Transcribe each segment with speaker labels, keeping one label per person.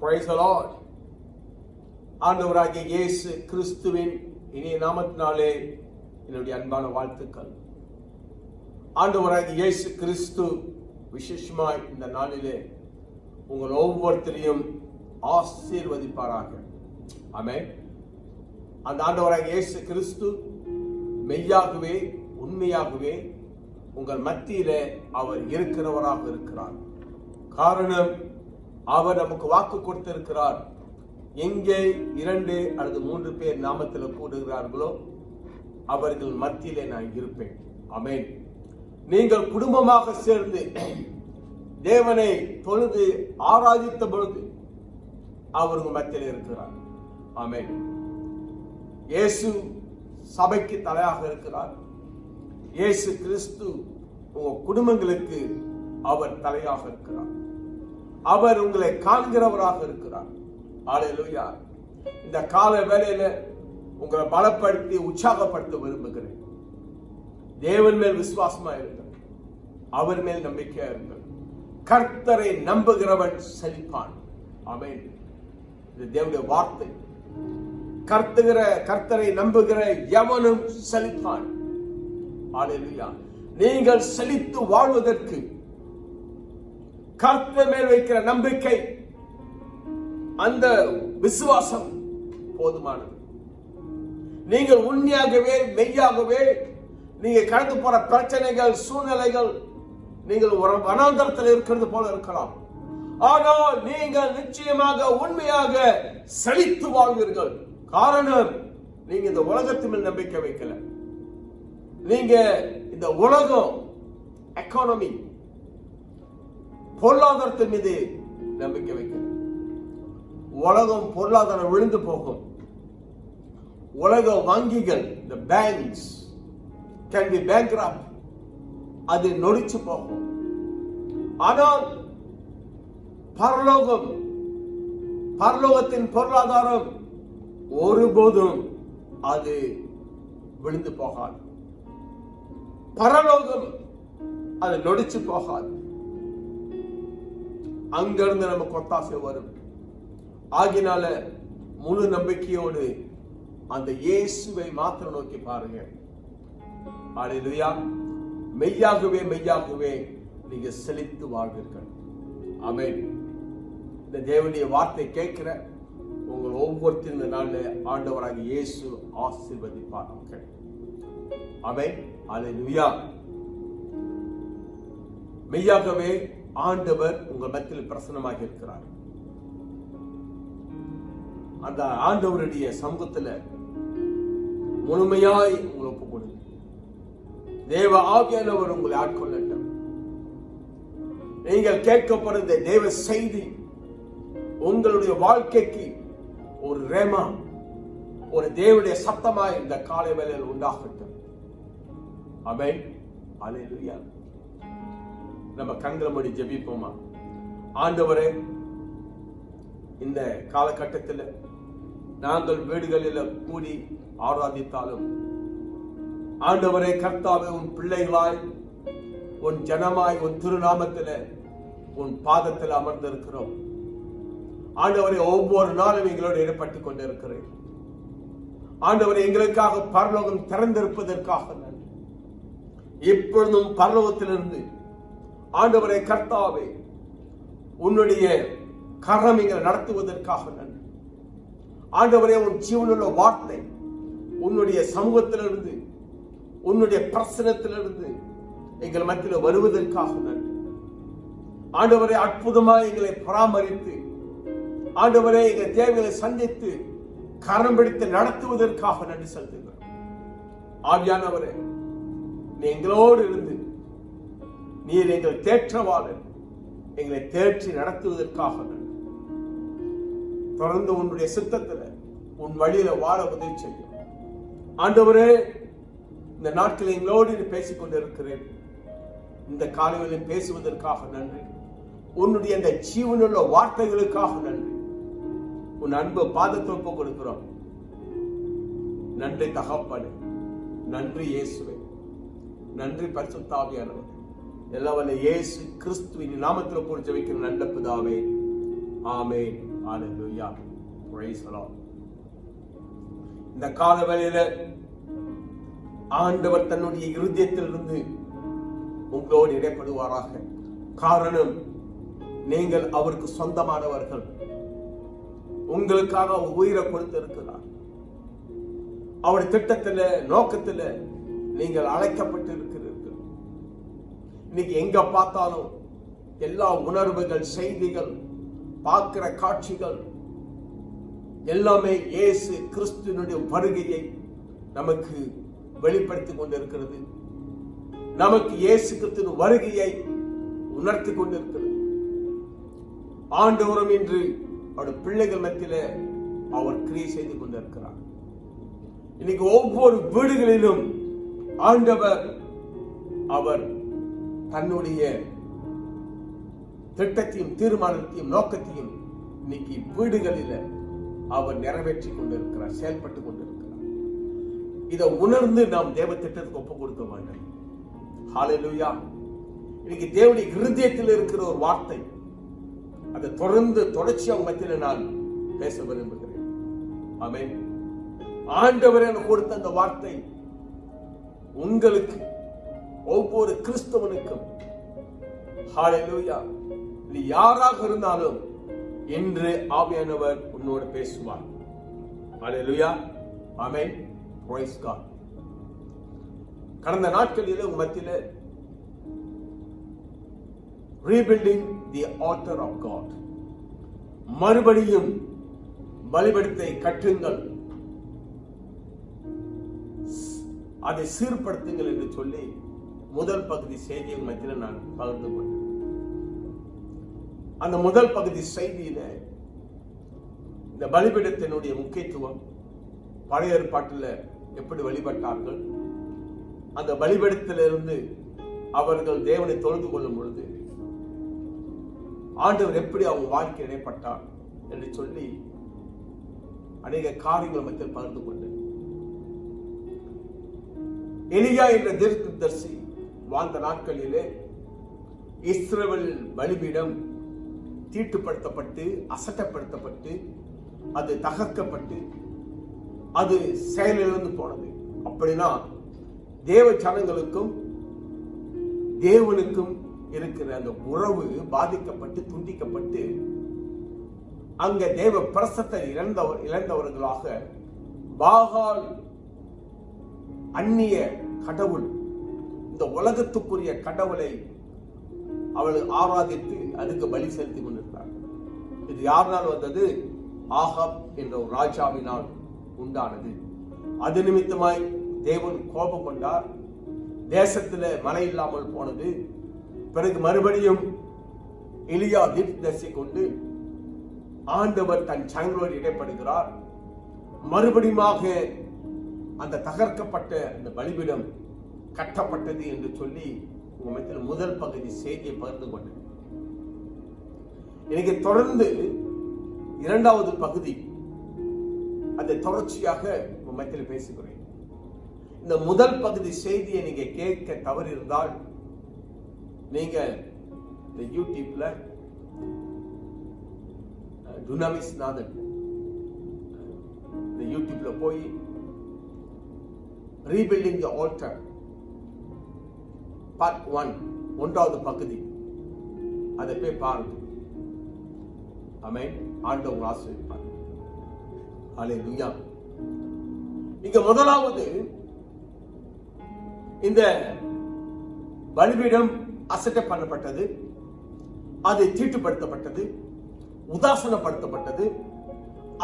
Speaker 1: Praise the Lord. ஆண்டவராகிய இயேசு கிறிஸ்துவின் இனிய நாமத்தினாலே என்னுடைய அன்பான வாழ்த்துக்கள். ஆண்டவராகிய இயேசு கிறிஸ்து விசேஷமாய் இந்த நாளிலே உங்கள் ஒவ்வொருத்தரையும் ஆசீர்வதிப்பாராக. ஆமென். அந்த ஆண்டவராகிய இயேசு கிறிஸ்து மெய்யாகவே உண்மையாகவே உங்கள் மத்தியிலே அவர் இருக்கிறவராக இருக்கிறார். காரணம், அவர் நமக்கு வாக்கு கொடுத்திருக்கிறார். எங்கே 2 அல்லது 3 பேர் நாமத்தில் கூடுகிறார்களோ அவர்கள் மத்தியிலே நான் இருப்பேன். ஆமென். நீங்கள் குடும்பமாக சேர்ந்து தேவனை தொழுது ஆராதித்த பொழுது அவர் உங்கள் மத்தியில் இருக்கிறார். ஆமென். இயேசு சபைக்கு தலையாக இருக்கிறார். இயேசு கிறிஸ்து உங்கள் குடும்பங்களுக்கு அவர் தலையாக இருக்கிறார். அவர் உங்களை காண்கிறவராக இருக்கிறார். ஹல்லேலூயா. இந்த கால வேளையில உங்களை பலப்படுத்தி உற்சாகப்படுத்த விரும்புகிறேன். தேவன் மேல் விசுவாசமா இருங்கள். அவர் மேல் நம்பிக்கையா இருங்கள். கர்த்தரை நம்புகிறவன் செழிப்பான். ஆமென். இது தேவனுடைய வார்த்தை. கர்த்தரை நம்புகிற எவனும் செழிப்பான். ஹல்லேலூயா. நீங்கள் செழித்து வாழ்வதற்கு கர்த்தர் மேல் வைக்கிற நம்பிக்கை, அந்த விசுவாசம் போதுமானது. நீங்கள் உண்மையாகவே மெய்யாகவே நீங்க கடந்து போற பிரச்சனைகள், சூழ்நிலைகள், நீங்கள் ஒரு வனாந்தரத்தில் இருக்கிறது போல இருக்கலாம். ஆனால் நீங்கள் நிச்சயமாக உண்மையாக செழித்து வாழ்வீர்கள். காரணம், நீங்க இந்த உலகத்து மேல் நம்பிக்கை வைக்கல. நீங்க இந்த உலகம், எக்கானமி, பொருளாதாரத்தின் மீது நம்பிக்கை வைக்கல. உலகம் பொருளாதாரம் விழுந்து போகும். உலக வங்கிகள், the banks can be bankrupt, அது நொடிச்சு போகும். ஆனால் பரலோகத்தின் பொருளாதாரம் ஒருபோதும் அது விழுந்து போகாது. பரலோகம் அது நொடிச்சு போகாது. அங்கிருந்து நமக்கு ஒத்தாசை வரும். ஆகினால முழு நம்பிக்கையோடு அந்த இயேசுவை மாத்திரம் நோக்கி பாருங்க. ஹல்லேலூயா. மெய்யாகவே மெய்யாகவே நீங்க செழித்து வாழ்வீர்கள். ஆமென். இந்த தேவனுடைய வார்த்தை கேட்கிற உங்கள் ஒவ்வொருத்தரும் இந்த நாளில் ஆண்டவராகிய இயேசு ஆசீர்வதிப்பாராக. ஆமென். ஹல்லேலூயா. மெய்யாகவே ஆண்டவர் உங்கள் மத்தியில் பிரசன்னமாக இருக்கிறார். அந்த ஆண்டவருடைய சமூகத்தில் முழுமையாய் உங்களை ஒப்புக் கொடுங்க. தேவ ஆவியானவர் உங்களை ஆட்கொள்ளட்டும். நீங்கள் கேட்கப்படுகிற தேவ செய்தி உங்களுடைய வாழ்க்கைக்கு ஒரு ரேமா, ஒரு தேவனுடைய சத்தமாய் இந்த காலை வேளையில் உண்டாகட்டும். ஆமென். ஹல்லேலூயா. நம்ம கண்களை மூடி ஜெபிப்போமா? ஆண்டவரே, இந்த காலகட்டத்தில் நாங்கள் வீடுகளில் கூடி ஆராதித்தாலும் ஆண்டவரே கர்த்தாவே, உன் பிள்ளைகளாய், உன் ஜனமாய், உன் திருநாமத்தில், உன் பாதத்தில் அமர்ந்திருக்கிறோம். ஆண்டவரே, ஒவ்வொரு நாளும் எங்களோடு ஈடுபட்டுக் கொண்டிருக்கிறேன். ஆண்டவரே, எங்களுக்காக பரலோகம் திறந்திருப்பதற்காக நன்றி. இப்பொழுதும் பரலோகத்திலிருந்து ஆண்டவரே கர்த்தாவே, உன்னுடைய கரம் எங்களை நடத்துவதற்காக நன்றி. ஆண்டவரே, உன் ஜீவனுள்ள வார்த்தை உன்னுடைய சமூகத்திலிருந்து, உன்னுடைய பிரசனத்திலிருந்து எங்கள் மத்தியில் வருவதற்காக நன்றி. ஆண்டவரே, அற்புதமாக எங்களை பராமரித்து, ஆண்டவரே எங்கள் தேவைகளை சந்தித்து கரம் பிடித்து நடத்துவதற்காக நன்றி செலுத்துகிறோம். ஆவியானவரே, நீ எங்களோடு இருந்து நீர் எங்கள் தேற்றவாளர், எங்களை தேற்றி நடத்துவதற்காக நன்றி. தொடர்ந்து உன்னுடைய சித்தத்தில் உன் வழியில வாழ உதவி செய்யும். ஆண்டவரே, இந்த நாட்களில் எங்களோடு பேசிக் கொண்டிருக்கிறேன். இந்த காலையில் பேசுவதற்காக நன்றி. உன்னுடைய அந்த ஜீவனுள்ள வார்த்தைகளுக்காக நன்றி. உன் அன்பு பாதத்தொப்பு கொடுக்கிறோம். நன்றி தகப்பனே, நன்றி இயேசுவே, நன்றி பரிசுத்த ஆவியானவரே. எல்லாம் வல்ல இயேசு கிறிஸ்துவின் நாமத்தில் போல் ஜெபிக்கிற நல்ல பிதாவே. ஆமென். ஹalleluya, praise the Lord. இந்த காலவேளையில ஆண்டவர் தன்னுடைய இருதயத்திலிருந்து உங்களோடு இடைப்படுவாராக. காரணம், நீங்கள் அவருக்கு சொந்தமானவர்கள். உங்களுக்காக உயிரை கொடுத்திருக்கிறார். அவருடைய திட்டத்துல, நோக்கத்துல நீங்கள் அழைக்கப்பட்டு இருக்கிறீர்கள். இன்னைக்கு எங்க பார்த்தாலும் எல்லா உணர்வுகள், செய்திகள், பார்க்கிற காட்சிகள் எல்லாமே இயேசு கிறிஸ்துவினுடைய வருகையை நமக்கு வெளிப்படுத்திக் கொண்டிருக்கிறது. நமக்கு இயேசு கிறிஸ்துவின் வருகையை உணர்த்தி கொண்டிருக்கிறது. ஆண்டவரும் இன்று அவருடைய பிள்ளைகள் மத்தியில அவர் கிரியை செய்து கொண்டிருக்கிறார். இன்னைக்கு ஒவ்வொரு வீடுகளிலும் ஆண்டவர் அவர் தன்னுடைய திட்டத்தையும் தீர்மானத்தையும் நோக்கத்தையும் இன்னைக்கு வீடுகளில் அவர் நிறைவேற்றி கொண்டிருக்கிறார், செயல்பட்டு கொண்டிருக்கிறார். இதை உணர்ந்து நாம் தேவ திட்டத்துக்கு ஒப்பு கொடுக்க வேண்டும். ஹalleluya. இன்னைக்கு தேவனுடைய இருதயத்தில் இருக்கிற ஒரு வார்த்தை, அதை தொடர்ச்சியாக மத்தியில் நான் பேச விரும்புகிறேன். ஆமென். ஆண்டவர் எனக்கு கொடுத்த அந்த வார்த்தை உங்களுக்கு, ஒவ்வொரு கிறிஸ்தவனுக்கும், ஹalleluya, நீ யாராக இருந்தாலும் இன்று ஆவியானவர் உன்னோடு பேசுவார். ஹalleluya, ஆமென், praise God. கடந்த நாட்களில் உங்க மத்தியில rebuilding the altar of God, மறுபடியும் பலிபீடத்தை கட்டுங்கள், அதை சீர்படுத்துங்கள் என்று சொல்லி முதல் பகுதி செய்தியை மத்தியில் நான் பகிர்ந்து கொண்டேன். அந்த முதல் பகுதி செய்தியில இந்த பலிபீடத்தினுடைய முக்கியத்துவம், பழைய ஏற்பாட்டில் எப்படி வழிபட்டார்கள், அந்த பலிபீடத்திலிருந்து அவர்கள் தேவனை தொழுது கொள்ளும் பொழுது ஆண்டவர் எப்படி அவங்க வாழ்க்கை இடைப்பட்டார் என்று சொல்லி அநேக காரியங்கள் மத்தியில் பகிர்ந்து கொண்டேன். எலியா என்ற தீர்க்கதரிசி வாழ்ந்த நாட்களிலே இஸ்ரவேல் பலிபீடம் தீட்டுப்படுத்தப்பட்டு, அசட்டப்படுத்தப்பட்டு, அது தகர்க்கப்பட்டு, அது செயலிழந்து போனது. அப்படின்னா தேவ ஜனங்களுக்கும் தேவனுக்கும் இருக்கிற அந்த உறவு பாதிக்கப்பட்டு, துண்டிக்கப்பட்டு, அங்க தேவ பிரசத்தை இழந்தவர்களாக பாகால் அந்நிய கடவுள், இந்த உலகத்துக்குரிய கடவுளை அவள் ஆராதித்து அதுக்கு பலி செலுத்தி கொண்டிருந்தார். இது யாருனால் வந்தது? ஆகாப் என்ற ஒரு ராஜாவினால் உண்டானது. அது நிமித்தமாய் தேவன் கோபம் கொண்டார். தேசத்தில் மழை இல்லாமல் போனது. பிறகு மறுபடியும் எலியா தீர்க்கதரிசி கொண்டு ஆண்டவர் தன் சங்களோடு இடைப்படுகிறார். மறுபடியும் அந்த தகர்க்கப்பட்ட அந்த பலிபீடம் கட்டப்பட்டது என்று சொல்லி முதல் பகுதி செய்தியை பகிர்ந்து கொண்டேன். எனக்கு தொடர்ந்து இரண்டாவது பகுதி அதை தொடர்ச்சியாக மத்தியில் பேசுகிறேன். இந்த முதல் பகுதி செய்தியை நீங்க கேட்க தவறு இருந்தால் நீங்க இந்த யூடியூப்ல டுனாமிஸ் நாதன் இந்த யூடியூப்ல போய் ரீபில்டிங் தி ஆல்டர் பார்ட் 1 ஒன்றாவது பகுதி அதை போய் பாருங்க. ஆமென். ஆண்டவர் ஆசீர்வதிப்பார். ஹல்லேலூயா. இங்க முதலாவது இந்த பலிபீடம் அசட்டை பண்ணப்பட்டது, அது தீட்டுப்படுத்தப்பட்டது, உதாசனப்படுத்தப்பட்டது,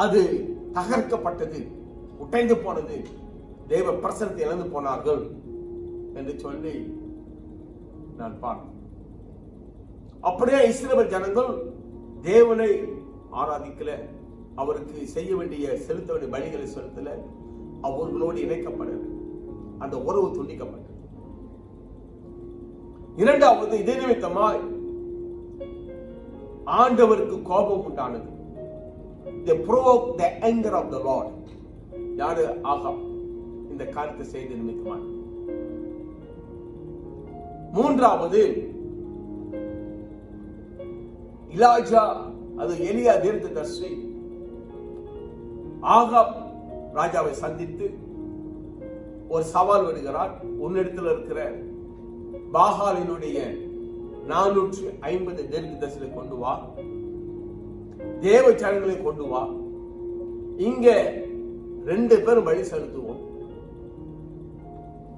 Speaker 1: அது தகர்க்கப்பட்டது, உடைந்து போனது, தேவ பிரசன்னத்தை இழந்து போனார்கள் என்று சொல்லி நான் பார்த்தேன். அப்படியே இஸ்ரவேல் ஜனங்கள் தேவனை ஆராதிக்கல, அவருக்கு செய்ய வேண்டிய செலுத்த வேண்டிய பலிகளை செலுத்தல, அவர்களோடு இணைக்கப்படல, அந்த உறவு துண்டிக்கப்பட்டது. இரண்டாவது, இதே நிமித்தமாய் ஆண்டவருக்கு கோபம் உண்டானது. They provoked the anger of the Lord. யாரு? ஆகாப் இந்த காரியத்தை செய்த நிமித்தமாய். மூன்றாவது, இலாஜா அது எலியா தீர்க்கதரிசி ஆகாப் ராஜாவை சந்தித்து ஒரு சவால் விடுகிறார். உன்னிடத்தில் இருக்கிற பாகாலினுடைய 450 தீர்க்கதரிசிகளை கொண்டு வா, தேவ ஜனங்களை கொண்டு வா, இங்க 2 பேரும் வழி செலுத்துவோம்,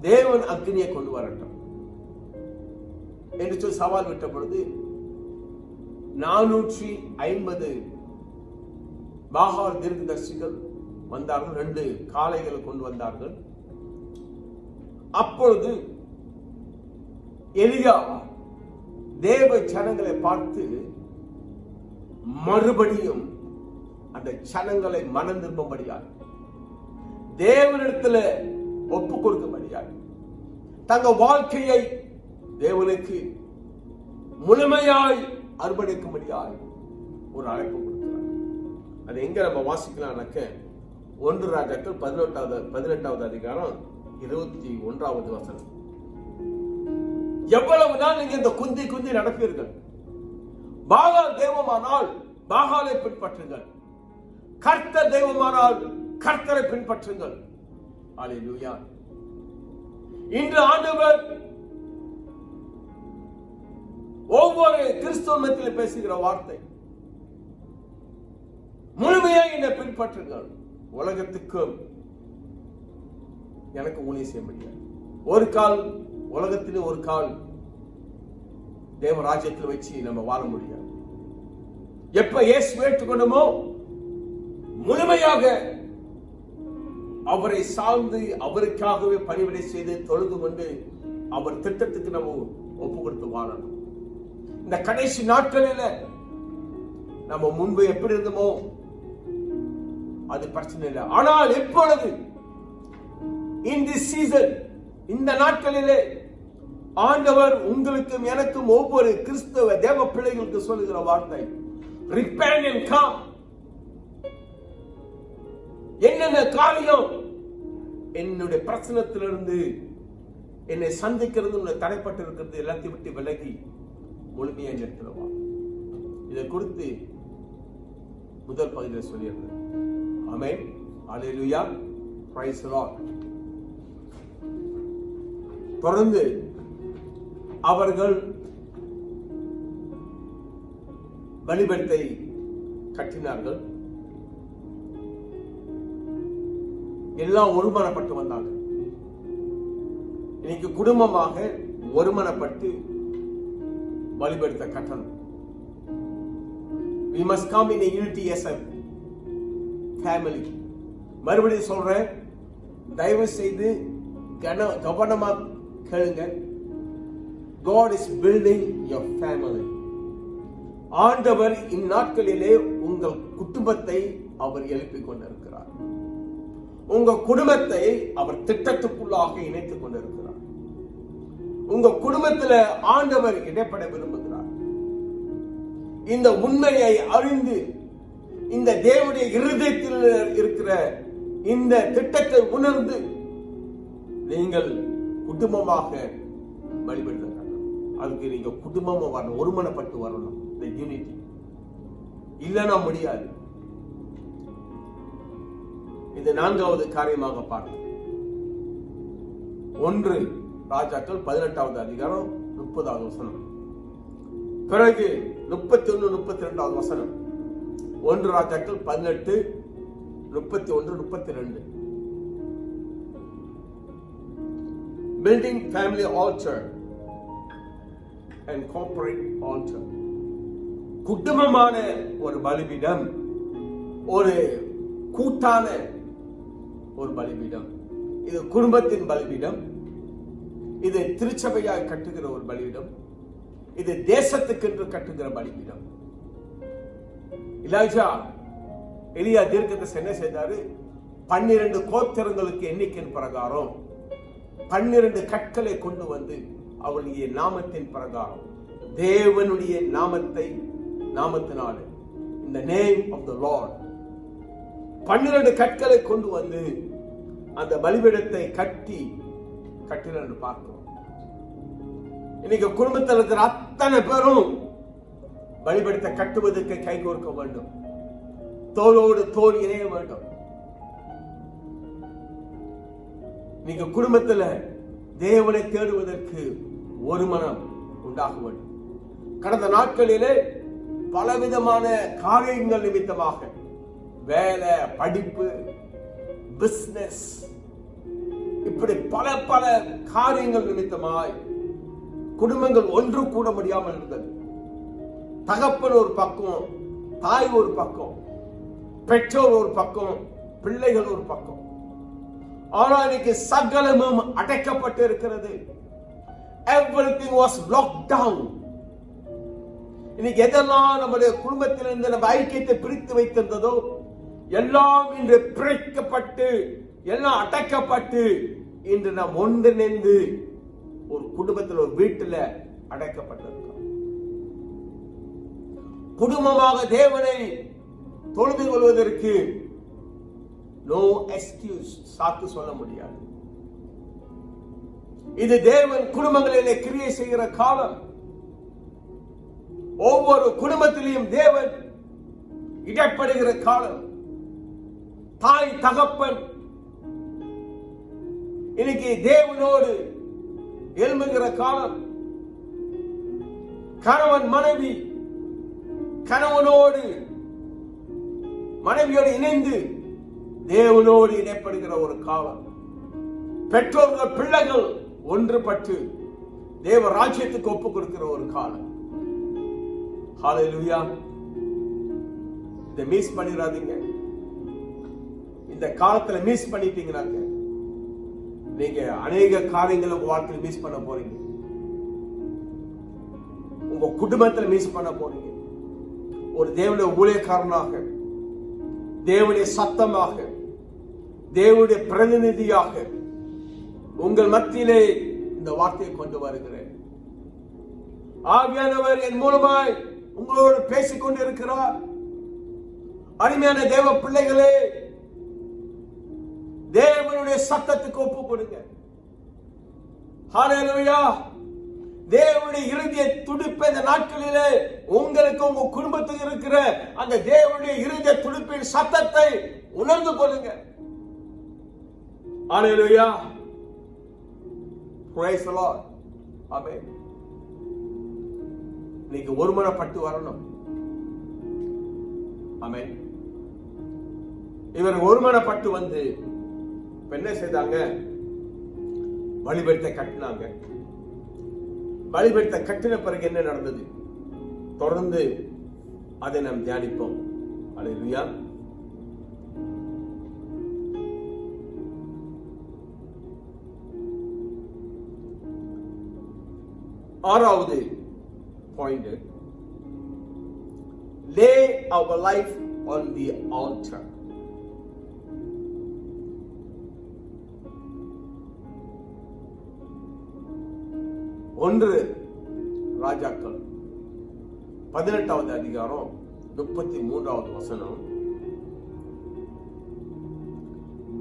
Speaker 1: தேவன் அக்னியை கொண்டு வரட்டும் என்று சொல்லி சவால் விட்ட பொழுது 450 பாகால் தீர்க்கதரிசிகள் வந்தார்கள். 2 காளைகளை கொண்டு வந்தார்கள். அப்பொழுது எலியா தேவ ஜனங்களை பார்த்து மறுபடியும் அந்த ஜனங்களை மனம் திரும்பும்படியாய், தேவனிடத்தில் ஒப்பு கொடுக்கும்படியாய், தங்க வாழ்க்கையை தேவனுக்கு முழுமையாய் அர்ப்பணிக்கும்படியாய் ஒரு அழைப்பு கொடுக்கிறார். அது எங்க நம்ம வாசிக்கலாம்னாக்க 1 ராஜாக்கள் 18வது அதிகாரம் 21வது வசனம். எவ்வளவு நாள் நீங்க இந்த குந்தி குந்தி நடப்பீர்கள்? பாகால் தெய்வமானால் பாகாலை பின்பற்றுங்கள், கர்த்தர் தெய்வமானால் கர்த்தரை பின்பற்றுங்கள். அல்லேலூயா. இன்று ஆண்டவர் ஒவ்வொரு கிறிஸ்தவ மத்தியில் பேசுகிற வார்த்தை, முழுமையாக என்னை பின்பற்றுங்கள். உலகத்துக்கும் எனக்கு ஊழியம் செய்ய முடியாது. ஒரு கால் உலகத்திலே, ஒரு கால் தேவராஜ்யத்தில் வச்சு நம்ம வாழ முடியாது. எப்ப இயேசு ஏற்றுக்கொண்டோமோ முழுமையாக அவரை சார்ந்து அவருக்காகவே பணிவிடை செய்து தொழுது கொண்டு அவர் திட்டத்துக்கு நம்ம ஒப்பு கொடுத்து வாழணும். இந்த கடைசி நாட்களில் நம்ம முன்பு எப்படி இருந்தோமோ அது பிரச்சனை இல்லை. ஆனால் இப்பொழுது in this season, இந்த நாட்களிலே ஆண்டவர் உங்களுக்கும் எனக்கும் ஒவ்வொரு கிறிஸ்தவ தேவ பிள்ளைகளுக்கு சொல்லுகிற வார்த்தை, repent and come. என்னென்ன காரியம் என்னுடைய பிரச்சனத்திலிருந்து என்னை சந்திக்கிறது தடைப்பட்டு இருக்கிறது எல்லாத்தையும் விட்டு விலகி முழுமையாக நிறுத்திடுவா. இதை குறித்து முதல் பகுதியில் சொல்லியிருந்தேன். Amen. Alleluia. Praise the Lord. தொடர்ந்து அவர்கள் பலிபீடத்தை கட்டினார்கள். எல்லாம் ஒருமனப்பட்டு வந்தாங்க. இன்னைக்கு குடும்பமாக ஒருமனப்பட்டு பலிபீடத்தை கட்டணும். We must come in a unity as a family. மறுபடியும் சொல்றேன், தயவு செய்து கவனமா கேளுங்க. God is building your family. ஆண்டவர் இந்நாட்களிலே உங்கள் குடும்பத்தை அவர் எழுப்பிக் கொண்டிருக்கிறார். உங்க குடும்பத்தை அவர் திட்டத்துக்குள்ளாக இணைத்துக் கொண்டிருக்கிறார். உங்க குடும்பத்தில் ஆண்டவர் இடைப்பட விரும்புகிறார். இந்த உண்மையை அறிந்து இந்த தேவனுடைய இருதயத்தில் இருக்கிற இந்த திட்டத்தை உணர்ந்து நீங்கள் குடும்பமாக வழிபடுறாங்க. அதுக்கு நீங்க குடும்பமா வரணும், ஒருமனப்பட்டு வரணும். இந்த யூனிட்டி இல்லைன்னா முடியாது. இது 4வது காரியமாக பார்த்து 1 ராஜாக்கள் 18வது அதிகாரம் 30வது வசனம். பிறகு 31, 32வது வசனம். 1 ராஜாக்கள் 18, 31, 32. Building family altar and corporate altar. குடும்பமான ஒரு பலிபீடம், ஒரு கூட்டான ஒரு பலிபீடம். இது குடும்பத்தின் பலிபீடம். இது திருச்சபையாக கட்டுகிற ஒரு பலிபீடம். இது தேசத்துக்கென்று கட்டுகிற பலிபீடம். எலியா தீர்க்கதரிசி என்ன செய்தாரு? 12 கோத்திரங்களுக்கு எண்ணிக்கையின் பிரகாரம் 12 கற்களை கொண்டு வந்து அவருடைய நாமத்தின் பிரகாரம், தேவனுடைய நாமத்தினால, இந்த நேம் ஆஃப் தி லார்ட், 12 கற்களை கொண்டு வந்து அந்த பலிபீடத்தை கட்டின பார்க்கிறோம். இன்னைக்கு குடும்பத்தில் இருக்கிற அத்தனை பேரும் பலிபீடத்தை கட்டுவதற்கு கை கோர்க்க வேண்டும். தோளோடு தோல் இணைய வேண்டும். நீங்க குடும்பத்துல தேவனை தேடுவதற்கு ஒரு மனம் உண்டாக வேண்டும். கடந்த நாட்களிலே பலவிதமான காரியங்கள் நிமித்தமாக, வேலை, படிப்பு, பிசினஸ், இப்படி பல பல காரியங்கள் நிமித்தமாய் குடும்பங்கள் ஒன்று கூட முடியாமல் இருந்தது. தகப்பன் ஒரு பக்கம், தாய் ஒரு பக்கம், பெற்றோர் ஒரு பக்கம், பிள்ளைகள் ஒரு பக்கம். ஆனால் இன்னைக்கு சகலமும் அடைக்கப்பட்டு இருக்கிறது. Everything was locked down. இன்னைக்கு எதெல்லாம் நம்முடைய குடும்பத்திலிருந்து நம்ம ஐக்கியத்தை பிரித்து வைத்திருந்ததோ எல்லாம் இன்று பிரிக்கப்பட்டு, எல்லாம் அடைக்கப்பட்டு, இன்று நாம் ஒன்றிணைந்து ஒரு குடும்பத்தில், ஒரு வீட்டில் அடைக்கப்பட்டிருக்கிறோம். குடும்பமாக தேவனை தொழுது கொள்வதற்கு நோ எக்ஸ்கியூஸ், சாக்கு சொல்ல முடியாது. இது தேவன் குடும்பங்களிலே கிரியை செய்கிற காலம். ஒவ்வொரு குடும்பத்திலையும் தேவன் இடப்படுகிற காலம். தாய் தகப்பன் இன்னைக்கு தேவனோடு எழும்புகிற காலம். கணவன் மனைவி, கணவனோடு மனைவியோடு இணைந்து தேவனோடு இணைப்படுகிற ஒரு காலம். பெற்றோர்கள் பிள்ளைகள் ஒன்றுபட்டு தேவ ராஜ்யத்துக்கு ஒப்புக் கொடுக்கிற ஒரு காலம். ஹல்லேலூயா. இதை மிஸ் பண்ணிடாதீங்க. இந்த காலத்துல மிஸ் பண்ணிட்டீங்கன்னாக்க நீங்க அநேக காரியங்களை உங்க வாழ்க்கையில் மிஸ் பண்ண போறீங்க. உங்க குடும்பத்தில் மிஸ் பண்ண போறீங்க. ஒரு தேவனுடைய ஊழியக்காரனாக, தேவனுடைய சத்தமாக, தேவனுடைய பிரதிநிதியாக உங்கள் மத்தியிலே இந்த வார்த்தையை கொண்டு வருகிறேன். ஆவியானவர் என் மூலமாய் உங்களோடு பேசிக் கொண்டிருக்கிறார். அருமையான தேவ பிள்ளைகளே, தேவனுடைய சத்தத்துக்கு ஒப்பு கொடுங்க. ஹல்லேலூயா. தேவனுடைய இருதய துடிப்பு இந்த நாட்களிலே உங்களுக்கு, உங்க குடும்பத்துக்கு இருக்கிற அந்த தேவனுடைய இருதய துடிப்பின் சத்தத்தை உணர்ந்து கொள்ளுங்க. ஹல்லேலூயா. Praise the Lord. Amen. நீங்க ஒருமனப்பட்டு வரணும். ஆமென். இவர் ஒருமனப்பட்டு வந்து என்ன செய்தாங்க? பலிபீடத்தை கட்டினாங்க. பலிபீடத்தை கட்டின பிறகு என்ன நடந்தது? தொடர்ந்து அதை நாம் தியானிப்போம். அல்லேலூயா. ஆறாவது point, lay our life on the altar. ஒன்று ராஜாக்கள் 18வது அதிகாரம் 33வது வசனம்.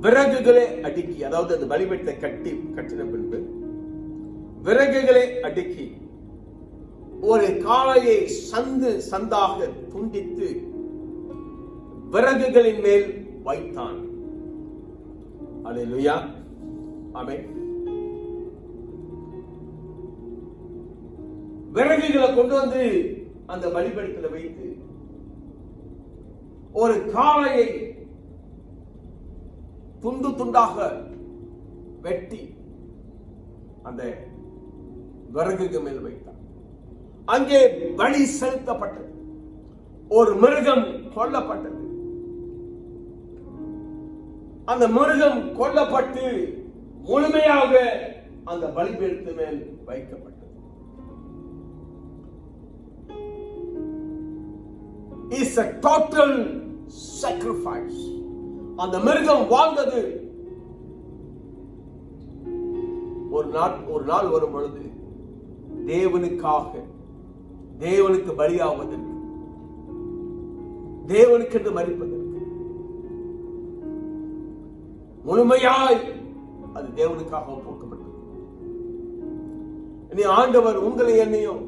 Speaker 1: விறகுகளை அடுக்கி, அதாவது அந்த பலிபீடத்தை கட்டின பின்பு விறகுகளை அடுக்கி ஒரு காளையை சந்தாக துண்டித்து விறகுகளின் மேல் வைத்தான். அல்லேலூயா. ஆமென். விறகுகளை கொண்டு வந்து அந்த பலிபீடத்தில் வைத்து ஒரு காளையை துண்டு துண்டாக வெட்டி அந்த விறகுக்கு மேல் வைத்தார். அங்கே பலி செலுத்தப்பட்டது. ஒரு மிருகம் கொல்லப்பட்டது. அந்த மிருகம் கொல்லப்பட்டு முழுமையாக அந்த பலிபீடத்தின் மேல் வைக்கப்பட்டது. It's a total sacrifice. அந்த மிருகம் வாழ்ந்தது. ஒரு நாள் வரும் பொழுது தேவனுக்காக, தேவனுக்கு பலியாவதற்கு, தேவனுக்கு என்று மரிப்பதற்கு, முழுமையாய் அது தேவனுக்காக ஒப்புக்கொடுக்கப்பட்டது. இனி ஆண்டவர் உங்களை என்னையும்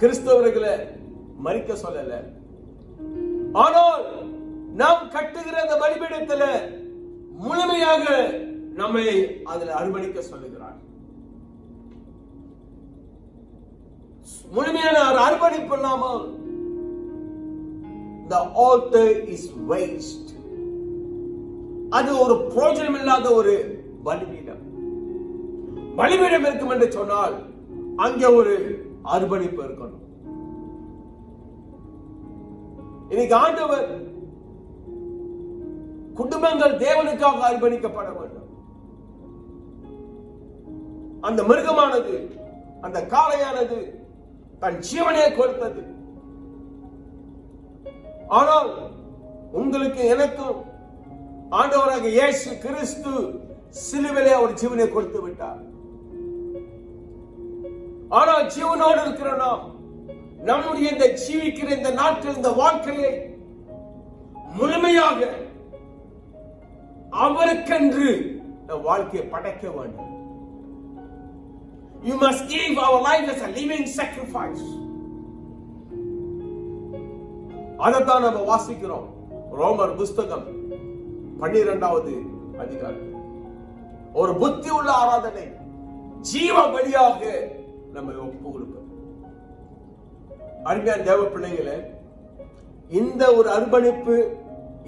Speaker 1: கிறிஸ்தவர்களை மரிக்க சொல்லல. ஆனால் நாம் கட்டுகிற அந்த பலிபீடத்துல முழுமையாக நம்மை அதில் அர்ப்பணிக்க சொல்லுகிறார். முழுமையான ஒரு அர்ப்பணிப்பு இல்லாமல் the altar is waste. அது ஒரு பிரயோஜனம் இல்லாத ஒரு பலிபீடம். பலிபீடம் இருக்கும் என்று சொன்னால் அங்கே ஒரு அர்ப்பணிப்பு இருக்கணும். இன்னைக்கு ஆண்டவர் குடும்பங்கள் தேவனுக்காக அர்ப்பணிக்கப்பட வேண்டும். அந்த மிருகமானது, அந்த காளையானது தன் ஜீவனே கொடுத்தது. ஆனால் உங்களுக்கு எனக்கும் ஆண்டவராக இயேசு கிறிஸ்து சிலுவையிலே அவர் ஜீவனை கொடுத்து விட்டார். ஆனால் ஜீவனோடு இருக்கிற நாம் நம்முடைய இந்த ஜீவிக்கிற இந்த நாட்டில் இந்த வாழ்க்கையை முழுமையாக அவருக்கென்று வாழ்க்கையை படைக்க வேண்டும். You must give our life as a living sacrifice. அதைத்தான் நம்ம வாசிக்கிறோம் ரோமர் புஸ்தகம் 12வது அதிகாரம். ஒரு புத்தி உள்ள ஆராதனை, ஜீவ பலியாக நம்ம ஒப்பு கொடுப்போம். அருமையான தேவ பிள்ளைகளே, இந்த ஒரு அர்ப்பணிப்பு,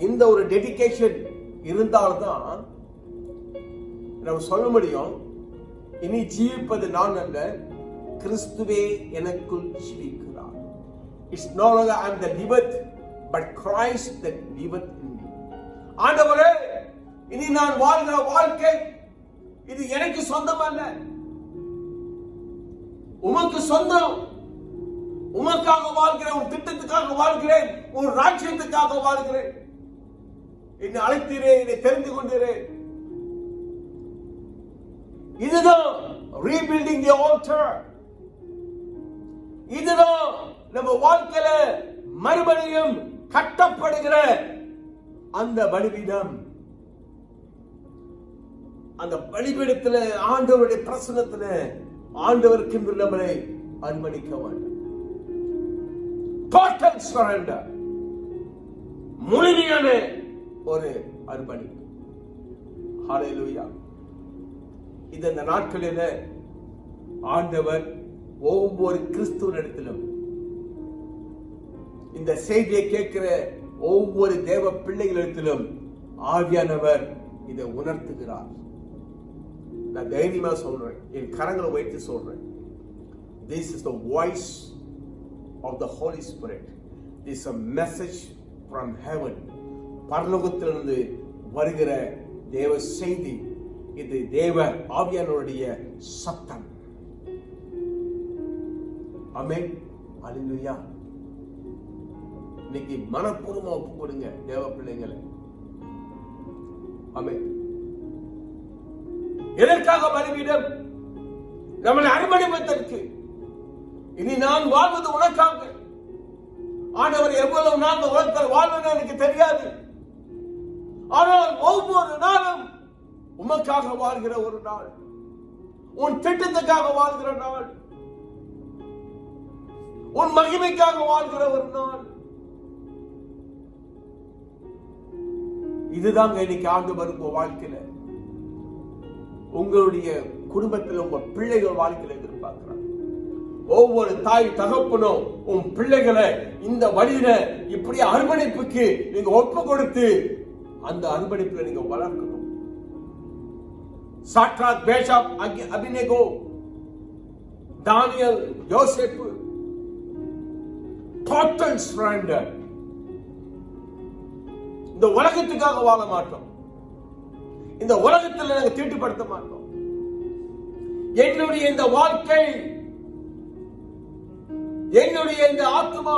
Speaker 1: இந்த ஒரு டெடிகேஷன் இருந்தால்தான் நம்ம சொல்ல முடியும், இனி ஜீவிப்பது நான் அல்ல, கிறிஸ்துவே எனக்குள் ஜீவிக்கிறார். It's no longer I am that liveth, but Christ that liveth in me. ஆண்டவரே, இனி நான் வாழ்கிற வாழ்க்கை இது எனக்கு சொந்தம் அல்ல, உமக்கு சொந்தம். உமக்காக வாழ்கிறேன், உன் திட்டத்துக்காக வாழ்கிறேன், உன் ராஜ்யத்துக்காக வாழ்கிறேன். என்னை அழைத்தீரே, என்னை தெரிந்து கொண்டீரே. இதுதான் ரீபில்டிங் தி ஆல்டர். இதுதான் நம்ம வாழ்க்கையில மறுபடியும் கட்டப்படுகிற அந்த பலிபீடம். அந்த பலிபீடத்துல ஆண்டவருடைய பிரசன்னத்துல ஆண்டவருக்கு நம்மளை அர்ப்பணிக்க வேண்டும். Total surrender, முழுமையான ஒரு அர்ப்பணிப்பு. ஹல்லேலூயா. இந்த நாட்களில் ஆண்டவர் ஒவ்வொரு கிறிஸ்துவனிடத்திலும் இந்த செய்தியை கேட்கிற ஒவ்வொரு தேவ பிள்ளைகளிடத்திலும் ஆவியானவர் இதை உணர்த்துகிறார். நான் தைரியமா சொல்றேன், என் கரங்களை வைத்து சொல்றேன். This is the voice of the Holy Spirit. This is a message from heaven. பரலோகத்திலிருந்து வருகிற தேவ செய்தி. இது தேவ ஆவியானவருடைய சத்தம். ஆமென். அல்லேலூயா. இன்னைக்கு மனப்பூர்வமா ஒப்பு கொடுங்க தேவ பிள்ளைகளை. ஆமென். எதற்காக பலிபீடம்? நம்மளை அர்ப்பணிப்பதற்கு. இனி நான் வாழ்வது உனக்காக. ஆண்டவர் எவ்வளவு நாள் உலகத்தில் வாழ்வது எனக்கு தெரியாது. ஆனால் ஒவ்வொரு நாளும் உமக்காக வாழ்கிற ஒரு நாள், உன் திட்டத்துக்காக வாழ்கிற நாள், உன் மகிமைக்காக வாழ்கிற ஒரு நாள். இதுதாங்க இன்னைக்கு ஆண்டவர் உங்க வாழ்க்கையில, உங்களுடைய குடும்பத்தில் உங்க பிள்ளைகள் வாழ்க்கையில எதிர்பார்க்கிறார். ஒவ்வொரு தாய் தகப்பனும் உன் பிள்ளைகளை இந்த வழியில இப்படி அர்ப்பணிப்புக்கு நீங்க ஒப்பு கொடுத்து அந்த அர்ப்பணிப்புல நீங்க வளர்க்கணும். சாட்ராக், மேஷாக், அபினேகோ, தானியேல், யோசேப்பு, டோட்டல் சரண்டர். இந்த உலகத்துக்காக வாழ மாட்டோம், இந்த உலகத்தில் நாங்கள் தீட்டுப்படுத்த மாட்டோம். என்னுடைய இந்த வாழ்க்கை, என்னுடைய இந்த ஆத்மா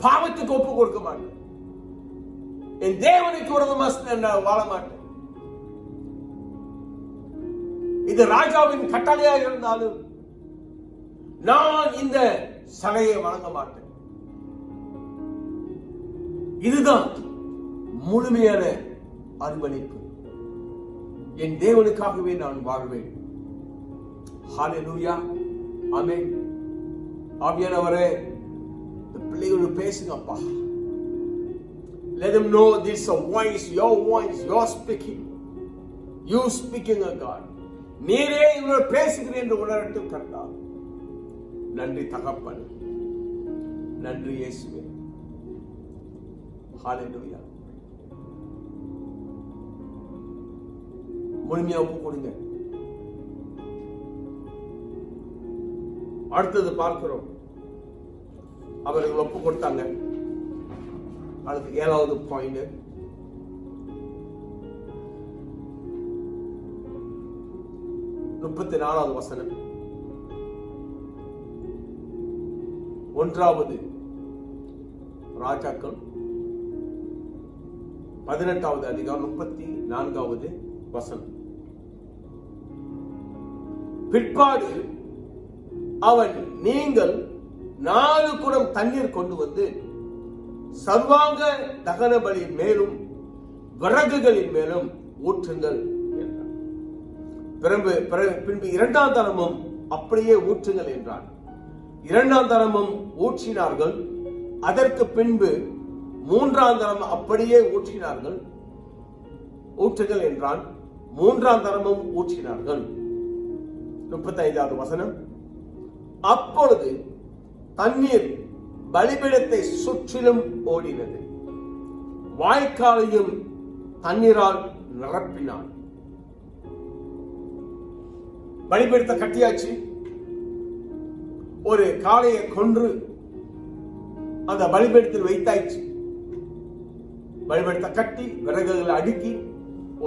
Speaker 1: பாவத்துக்கு ஒப்பு கொடுக்க மாட்டேன். என் தேவனுக்கு விரோதமா வாழ மாட்டேன். இது ராஜாவின் கட்டளையாக இருந்தாலும் நான் இந்த சலையை வழங்க மாட்டேன். இதுதான் முழுமையான அர்ப்பணிப்பு. என் தேவனுக்காகவே நான் வாழ்வேன். ஹல்லேலூயா. ஆமென். ஆவியானவரே, இந்த பிள்ளைகளோடு பேசுங்கப்பா. Let them know this is a voice, your speaking. You speaking, O God. நீரே இவர் பேசுகிறேன் என்று உணரட்டும் கர்த்தாவே. நன்றி தகப்பன், நன்றி இயேசுவே. ஹalleluya. முழுமையா ஒப்பு கொடுங்க. அடுத்தது பார்க்கிறோம், அவர்கள் ஒப்பு கொடுத்தாங்க. அடுத்து 7வது பாயிண்ட், முப்பத்தி 4வது வசனம். 1வது ராஜாக்கள் 18வது அதிகாரம் 34வது வசனம். பிற்பாடு அவன், நீங்கள் 4 குடம் தண்ணீர் கொண்டு வந்து சர்வாங்க தகன பலியின் மேலும் விறகுகளின் மேலும் ஊற்றுங்கள் என்றார். பின்பு 2ஆம் தரமும் அப்படியே ஊற்றுங்கள் என்றார். 2ஆம் தரமும் ஊற்றினார்கள். அதற்கு பின்பு 3ஆம் தரம் அப்படியே ஊற்றுங்கள் என்றான். 3ஆம் தரமும் ஊற்றினார்கள். 35வது வசனம். அப்பொழுது தண்ணீர் பலிபீடத்தை சுற்றிலும் ஓடினது, வாய்க்காலையும் தண்ணீரால் நிரப்பினான். பலிபீடத்தை கட்டியாச்சு. ஒரு காளையை கொன்று அந்த பலிபீடத்தில் வைத்தாச்சு. பலிபீடத்தை கட்டி விறகுகளை அடுக்கி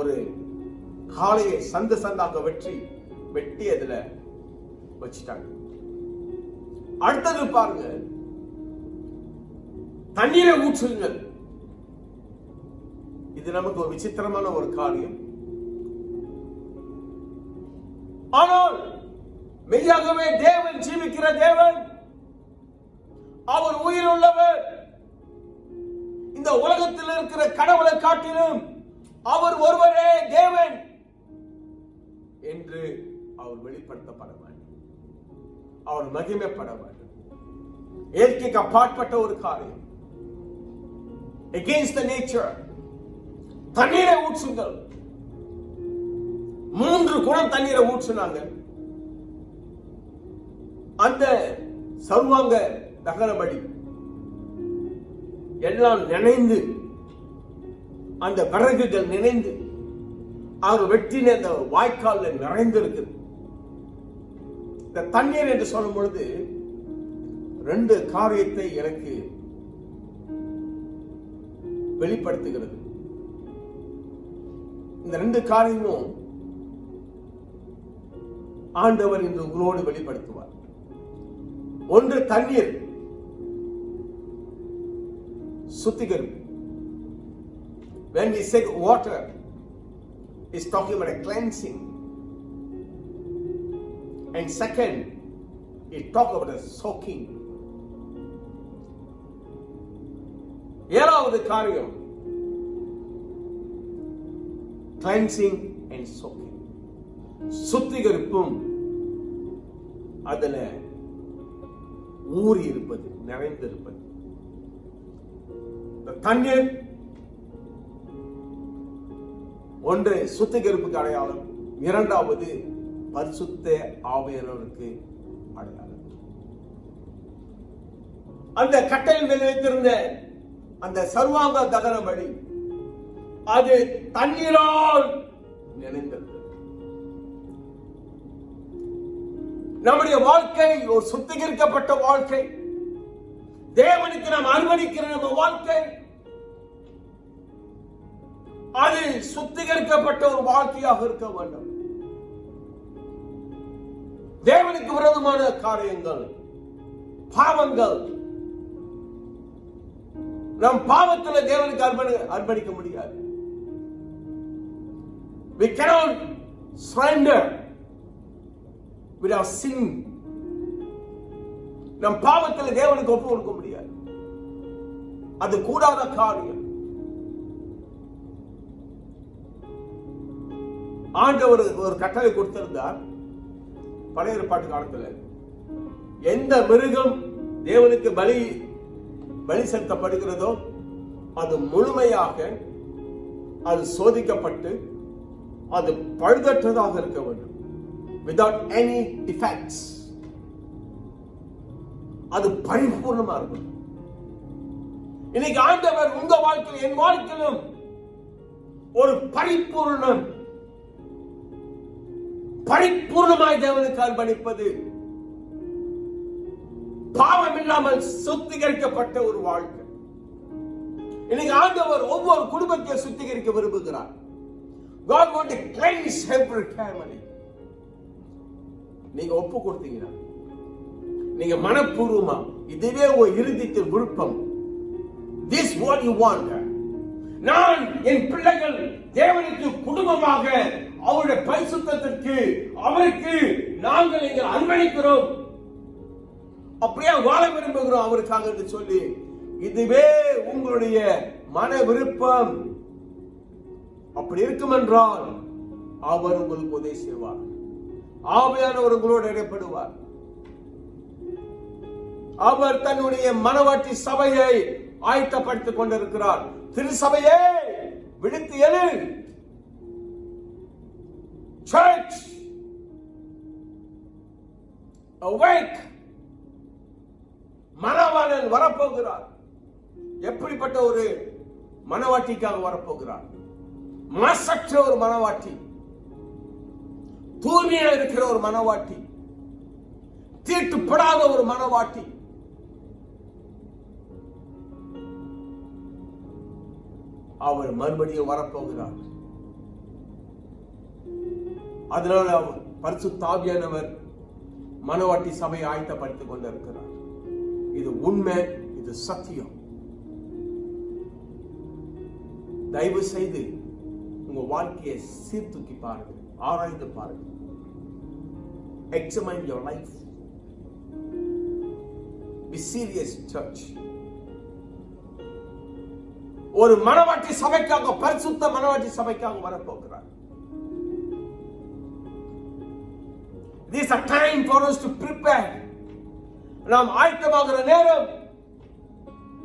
Speaker 1: ஒரு காளையை சந்தாக வெட்டி அதுல வச்சுட்டாங்க. அடுத்தது பாருங்க, தண்ணீரை ஊற்றுங்கள். இது நமக்கு ஒரு விசித்திரமான ஒரு காரியம். ஆனால் மெய்யாகவே தேவன் ஜீவிக்கிற தேவன், அவர் உயிருள்ளவர். இந்த உலகத்தில் இருக்கிற கடவுளை காட்டிலும் அவர் ஒருவரே தேவன் என்று அவர் வெளிப்படுத்தப்பட வேண்டும். அவர் மகிமைப்பட வேண்டும். இயற்கைக்கு அப்பாற்பட்ட ஒரு காரியம், against the nature. தண்ணீரை ஊற்றுங்கள். 3 குடம் தண்ணீரை ஊற்றினாங்க. அந்த சர்வாங்க தகனபடி எல்லாம் நினைந்து, அந்த விறகுகள் நினைந்து, அவர் வெட்டின அந்த வாய்க்கால் நிறைந்திருக்கு. இந்த தண்ணீர் என்று சொல்லும் பொழுது 2 காரியத்தை எனக்கு வெளிப்படுத்துகிறது. இந்த 2 காரியமும் ஆண்டவர் இன்று உங்களோடு வெளிப்படுத்துவார். ஒன்று, தண்ணீர் சுத்திகரிப்பு. When we say water, is talking about a cleansing. And second, it talk about a soaking. ஏழாவது காரியம், cleansing and soaking. சுத்திகரிப்பும் அதுல ஊறி இருப்பது, நிறைந்திருப்பது. தண்ணீர் ஒன்று சுத்திகரிப்புக்கு அடையாளம், 2வது பரிசுத்த ஆவியானவருக்கு அடையாளம். அந்த கட்டையின் மேல் வைத்திருந்த அந்த சர்வாங்க தகன பலி அது தண்ணீரால் நினைந்தது. நம்முடைய வாழ்க்கை ஒரு சுத்திகரிக்கப்பட்ட வாழ்க்கை. தேவனுக்கு நாம் அர்ப்பணிக்கிற நம்ம வாழ்க்கை அது சுத்திகரிக்கப்பட்ட ஒரு வாழ்க்கையாக இருக்க வேண்டும். தேவனுக்கு விரோதமான காரியங்கள், பாவங்கள், நம் பாவத்தில் தேவனுக்கு அர்ப்பணிக்க முடியாது. We cannot surrender without sin. நம் பாவத்தில் தேவனுக்கு ஒப்பு கொடுக்க முடியாது. அது கூடாத காரியம். ஆண்டவர் ஒரு கட்டளை கொடுத்திருந்தார் பழைய ஏற்பாட்டு காலத்தில். எந்த மிருகம் தேவனுக்கு பலி செலுத்தப்படுகிறதோ அது முழுமையாக அது சோதிக்கப்பட்டு அது பழுதற்றதாக இருக்க வேண்டும், without any defects. அது பரிபூர்ணமா இருக்கும். இன்னைக்கு ஆண்டவர் உங்க வாழ்க்கையில் என் வாழ்க்கையிலும் ஒரு பரிபூர்ணமாய் தேவனுக்கு அர்ப்பணிப்பது, பாவம் இல்லாமல் சுத்திகரிக்கப்பட்ட ஒரு வாழ்க்கை. இன்னைக்கு ஆண்டவர் ஒவ்வொரு குடும்பத்தை சுத்திகரிக்க விரும்புகிறார். God want to cleanse every family. நீங்க ஒப்பு கொடுத்தீங்கன்னா, நீங்க மனப்பூர்வமா இதுவே ஒரு இருதயத்தின் விருப்பம், this what you want, நான் என் பிள்ளைகள் தேவனுக்கு குடும்பமாக அவருடைய பரிசுத்தத்திற்கு அவருக்கு நாங்கள் இங்கே அர்ப்பணிக்கிறோம், அப்படியே வாழ விரும்புகிறோம் அவருக்காக என்று சொல்லி, இதுவே உங்களுடைய மன விருப்பம் அப்படி இருக்கும் என்றால் அவர் உங்களுக்கு உதவி செய்வார். ஆவியானவர் உங்களோடு இடைப்படுவார். அவர் தன்னுடைய மனவாட்டி சபையை ஆயத்தப்படுத்திக் கொண்டிருக்கிறார். திருச்சபையே விழித்து எழு. Church, awake. மணவாளன் வரப்போகிறார். எப்படிப்பட்ட ஒரு மணவாட்டிக்காக வரப்போகிறார்? மாசற்ற ஒரு மணவாட்டி, தூய்மையா இருக்கிற ஒரு மணவாட்டி, தீட்டுப்படாத ஒரு மணவாட்டி. அவர் மறுபடியும் வரப்போகிறார். அதனால பரிசுத்த ஆவியானவர் மணவாட்டி சபையை ஆயத்தப்படுத்திக் கொண்டிருக்கிறார். இது உண்மை, இது சத்தியம். தயவு செய்து உங்க வாழ்க்கையை சீர்தூக்கி பாருங்க, ஆராய்ந்து பாருங்க. Examine your life. Be serious, church. ஒரு மணவாட்டி சபைக்காக, பரிசுத்த மணவாட்டி சபைக்காக வரப்போகிறார். This is a time for us to prepare. நாம் ஆயத்தமாகிற நேரம்.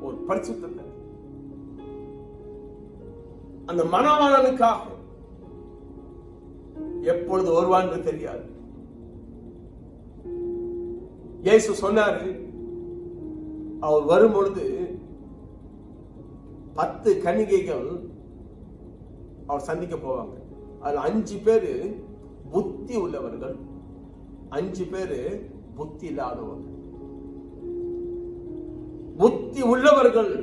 Speaker 1: ஒரு பரிசுத்தத்தை அந்த மணவாளனுக்காக எப்பொழுது வருவான் தெரியாது. இயேசு சொன்னாரு, அவர் வரும் பொழுது 10 கன்னிகைகள் அவர் சந்திக்க போவாங்க. அதுல 5 பேரு புத்தி உள்ளவர்கள், 5 பேரு புத்தி இல்லாதவர்கள். புத்தி உள்ளவர்கள்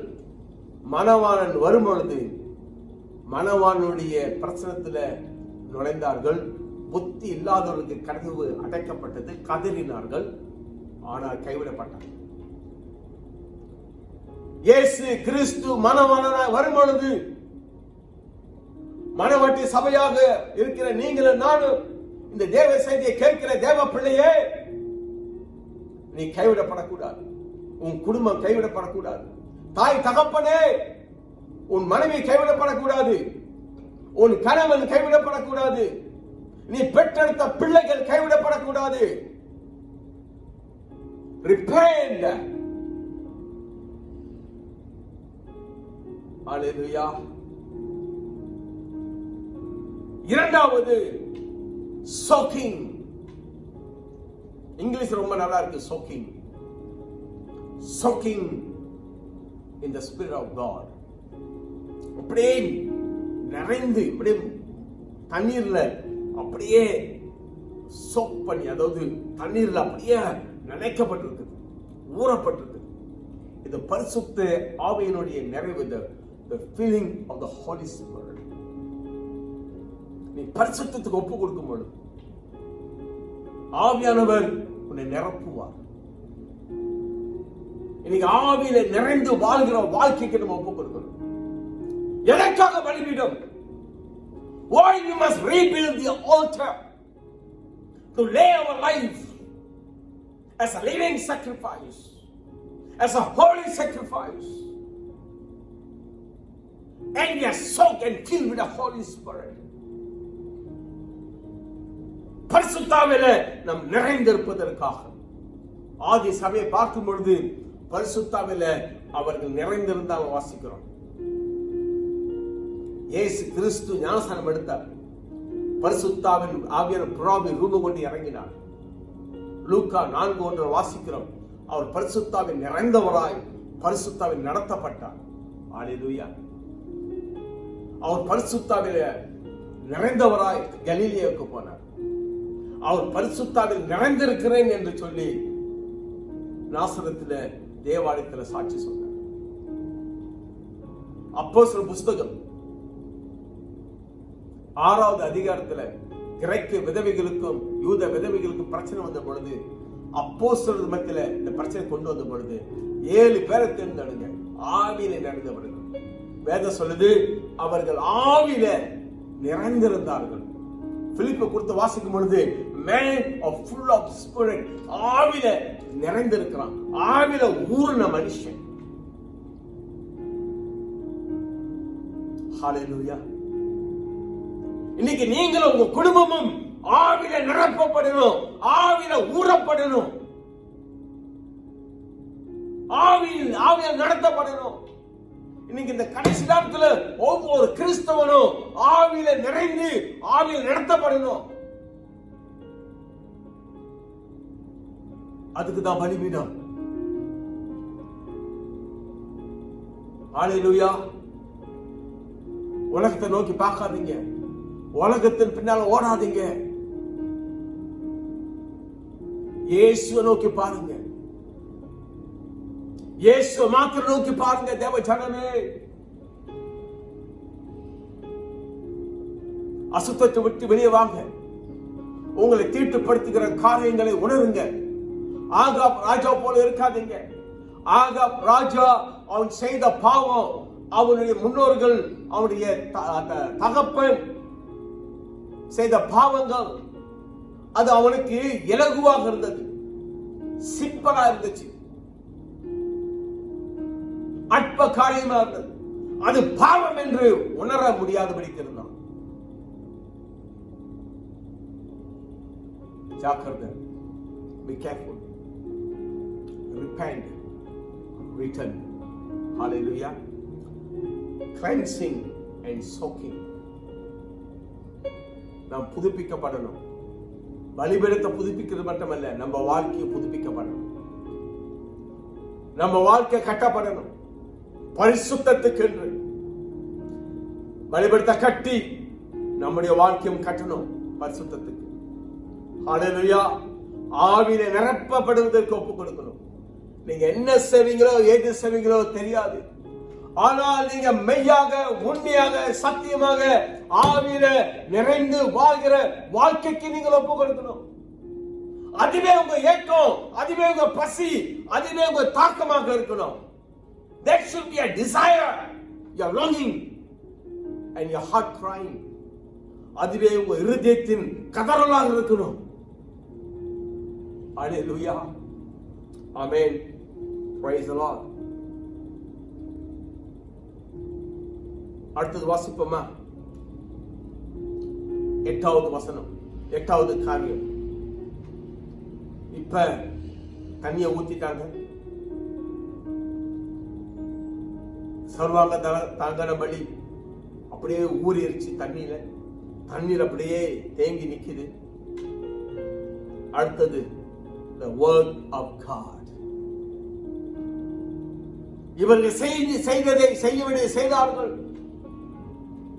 Speaker 1: மணவாளன் வரும் பொழுது மணவாளனுடைய பிரசனத்துல நுழைந்தார்கள். புத்தி இல்லாதவர்களுக்கு கதவு அடைக்கப்பட்டது, கதறினார்கள், ஆனால் கைவிடப்பட்டார்கள். இயேசு கிறிஸ்து மணவாளனாய் வரும் பொழுது மணவாட்டி சபையாக இருக்கிற நீங்களும் நானும், இந்த தேவ செய்தியை கேட்கிற தேவ பிள்ளையே, நீ கைவிடப்படக்கூடாது. உன் குடும்பம் கைவிடப்படக்கூடாது. தாய் தகப்பனே, உன் மனைவி கைவிடப்படக்கூடாது. உன் கணவன் கைவிடப்படக்கூடாது. நீ பெற்றெடுத்த பிள்ளைகள் கைவிடப்படக்கூடாது. Repent. Hallelujah. இரண்டாவது soaking. இங்கிலீஷ் ரொம்ப நல்லா இருக்கு. soaking. Soaking in the Spirit of God. அப்படியே நிறைந்து, அப்படியே தண்ணீர்ல அப்படியே சோக் பண்ணி, அதாவது தண்ணீர்ல அப்படியே நினைக்கப்பட்டிருக்கு, ஊறப்பட்டிருக்கு. இது பரிசுத்த ஆவியினுடைய நிறைவு, the feeling of the Holy Spirit. நீ பரிசுத்தத்துக்கு ஒப்பு கொடுக்கும் பொழுது ஆவியானவர் உன்னை நிரப்புவார். இன்னைக்கு ஆவியில நிறைந்து வாழ்கிற வாழ்க்கைக்கு நம்ம ஒப்பு கொடுக்கணும். எதற்காக பலிபீடம்? Why we must rebuild the altar to lay our life as a living sacrifice, as a holy sacrifice, and we are soaked and filled with the Holy Spirit. பரிசுத்தாவிலே நாம் நிறைந்திருப்பதற்காக ஆதி சபையை பார்க்கும் பொழுது பரிசுத்தாவில அவர்கள் நிறைந்திருந்தால் வாசிக்கிறோம். இயேசு கிறிஸ்து ஞானஸ்நானம் எடுத்தார். பரிசுத்தாவின் ஆவியான புறாவின் ரூபம் கொண்டு இறங்கினார். லூக்கா 4:1 வாசிக்கிறோம். அவர் பரிசுத்தாவின் நிறைந்தவராய் பரிசுத்தாவின் நடத்தப்பட்டார். அல்லேலூயா. அவர் பரிசுத்தாவில நிறைந்தவராய் கலிலேயாவுக்கு போனார். அவர் பரிசுத்தாவில் நிறைந்திருக்கிறேன் என்று சொல்லி நாசரத்தில தேவாலயத்தில் சாட்சி சொன்னார். அப்போஸ்தலர் புஸ்தகம் 6வது அதிகாரத்தில் கிரேக்க விதவைகளுக்கும் யூத விதவைகளுக்கும் பிரச்சனை வந்த பொழுது, அப்போஸ்தலர் மத்தியில இந்த பிரச்சனை கொண்டு வந்த பொழுது 7 பேரை தேர்ந்தெடுங்க, ஆவியில நிறைந்தவர்கள். வேதம் சொல்லுது அவர்கள் ஆவியில நிறைந்திருந்தார்கள். பிலிப்பை கொடுத்து வாசிக்கும் பொழுது man of full of spirit, ஆவியில நிறைந்திருக்கிறான், ஆவியில ஊர்ன மனுஷன். ஹalleluya. இன்னைக்கு நீங்களும் உங்க குடும்பமும் ஆவியில நிரப்பப்படணும், ஆவியில ஊறப்படணும், ஆவியில் நடத்தப்படணும். இன்னைக்கு இந்த கடைசி நாட்கள ஒவ்வொரு கிறிஸ்தவனும் ஆவியில நிறைந்து ஆவியில் நடத்தப்படணும். அதுக்கு தான் பலிபீடம். ஹalleluya. உலகத்தை நோக்கி பார்க்காதீங்க, உலகத்தின் பின்னால ஓடாதீங்க, இயேசுவை நோக்கி பாருங்க, இயேசுவை மாத்திரம் நோக்கி பாருங்க. தேவ ஜனமே, அசுத்தத்தை விட்டு வெளியே வாங்க, உங்களை தீட்டுப்படுத்துகிற காரியங்களை உணருங்க. ஆகாப் ராஜா போல இருக்காதீங்க. ஆகாப் ராஜா அவன் செய்த பாவம், அவனுடைய முன்னோர்கள், அவனுடைய தகப்பன் செய்த பாவங்கள், அது அவனுக்கு இலகுவாக இருந்தது, சிம்பிளா இருந்துச்சு, அற்ப காரியமா இருந்தது. அது பாவம் என்று உணர முடியாதபடிக்கு இருந்தான். ஜாக்கிரதை. Be careful. Repent. Return. Hallelujah. Cleansing and soaking. நாம் புதுப்பிக்கப்படணும். பலிபீடத்தை புதுப்பிக்கிறது மட்டுமல்ல, நம்ம வாழ்க்கையை புதுப்பிக்கப்படணும், நம்ம வாழ்க்கை கட்டப்படணும் பரிசுத்தத்துக்கு என்று. பலிபீடத்தை கட்டி நம்முடைய வாழ்க்கையும் கட்டணும் பரிசுத்தத்துக்கு. ஹalleluya. ஆவியிலே நிரப்பப்படுவதற்கு ஒப்புக் கொடுக்கணும். நீங்க என்ன செய்வீங்களோ ஏது செய்வீங்களோ தெரியாது, ஆனால் நீங்க மெய்யாக உண்மையாக சத்தியமாக ஆவியில நிறைந்து வாழ்கிற வாழ்க்கைக்கு நீங்கள் ஒப்புக் கொடுக்கணும். அதுவே உங்க ஏக்கம், அதுவே உங்க பசி, அதுவே உங்க தாக்கமாக இருக்கணும். That should be a desire, your longing and your heart crying. அதுவே உங்க இருதயத்தின் கதறலாக இருக்கணும். Hallelujah. Amen. Praise the Lord. அடுத்தது வாசிப்போமா? 8வது வசனம், 8வது காரியம். இப்ப தண்ணியை ஊத்திட்டாங்க, சர்வாங்க தாங்கன பலி அப்படியே ஊறிடுச்சு தண்ணீர் அப்படியே தேங்கி நிக்குது. அடுத்தது the word of God. இவர்கள் செய்ததை செய்தார்கள்.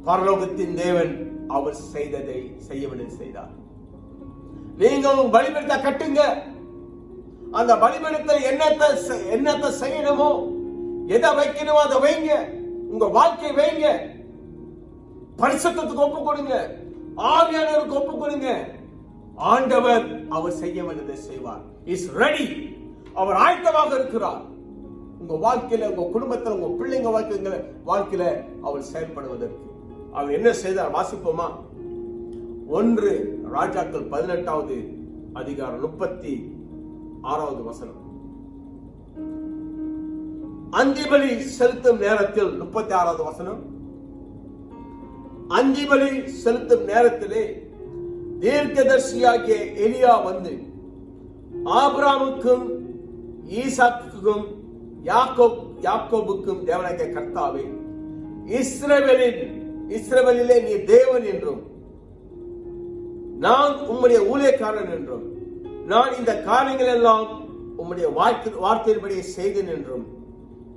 Speaker 1: பரலோகத்தின் தேவன் அவர் செய்ததை செய்தார். நீங்கள் பலிபீடத்தை கட்டுங்க, அந்த பலிபீடத்தில் என்னத்தை செய்யணுமோ, எதை வைக்கணுமோ அதை வைங்க, உங்க வாழ்க்கை வைங்க, பரிசுத்தத்துக்கு ஒப்பு கொடுங்க, ஆவியானவருக்கு ஒப்பு கொடுங்க. ஆண்டவர் அவர் செய்ய வேண்டியதை செய்வார். Is ready. அவர் ஆயத்தமாக இருக்கிறார். உங்க வாழ்க்கையில, உங்க குடும்பத்தில், உங்க பிள்ளைங்க வாழ்க்கையில அவர் செயல்படுவதற்கு. அவர் என்ன செய்தார் வாசிப்போமா? 1 ராஜாக்கள் 18வது அதிகாரம் 36வது வசனம். அந்திபலி செலுத்தும் நேரத்தில் 36வது வசனம். அந்திபலி செலுத்தும் நேரத்திலே தீர்க்கதரிசியாகிய எலியா வந்து ஆபிரகாமுக்கும் ஈசாக்குக்கும் யாக்கோபுக்கும் தேவனாகிய கர்த்தாவே, இஸ்ரவேலிலே நீ தேவன் என்றும் நான் உம்முடைய ஊழியக்காரன் என்றும் நான் இந்த காரியங்கள் எல்லாம் உம்முடைய வார்த்தையின்படியே செய்தேன் என்றும்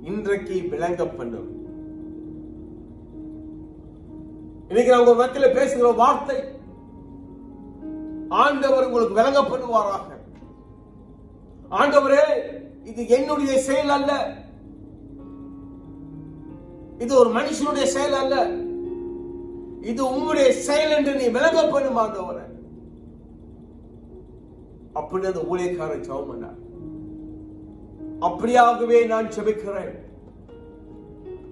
Speaker 1: இன்றைக்கு விளங்க பண்ணும். இன்னைக்கு நான் உங்க மத்தியில பேசுகிற வார்த்தை ஆண்டவர் உங்களுக்கு விளங்க பண்ணுவாராக. ஆண்டவரே, இது என்னுடைய செயல் அல்ல, இது ஒரு மனுஷனுடைய செயல் அல்ல, இது உங்களுடைய செயல் என்று நீ விளங்க பண்ணும் ஆண்டவரே. அப்படி அந்த ஊழியக்காரன் ஜெபம் பண்ணார். அப்படியாகவே நான் ஜெபிக்கிறேன்.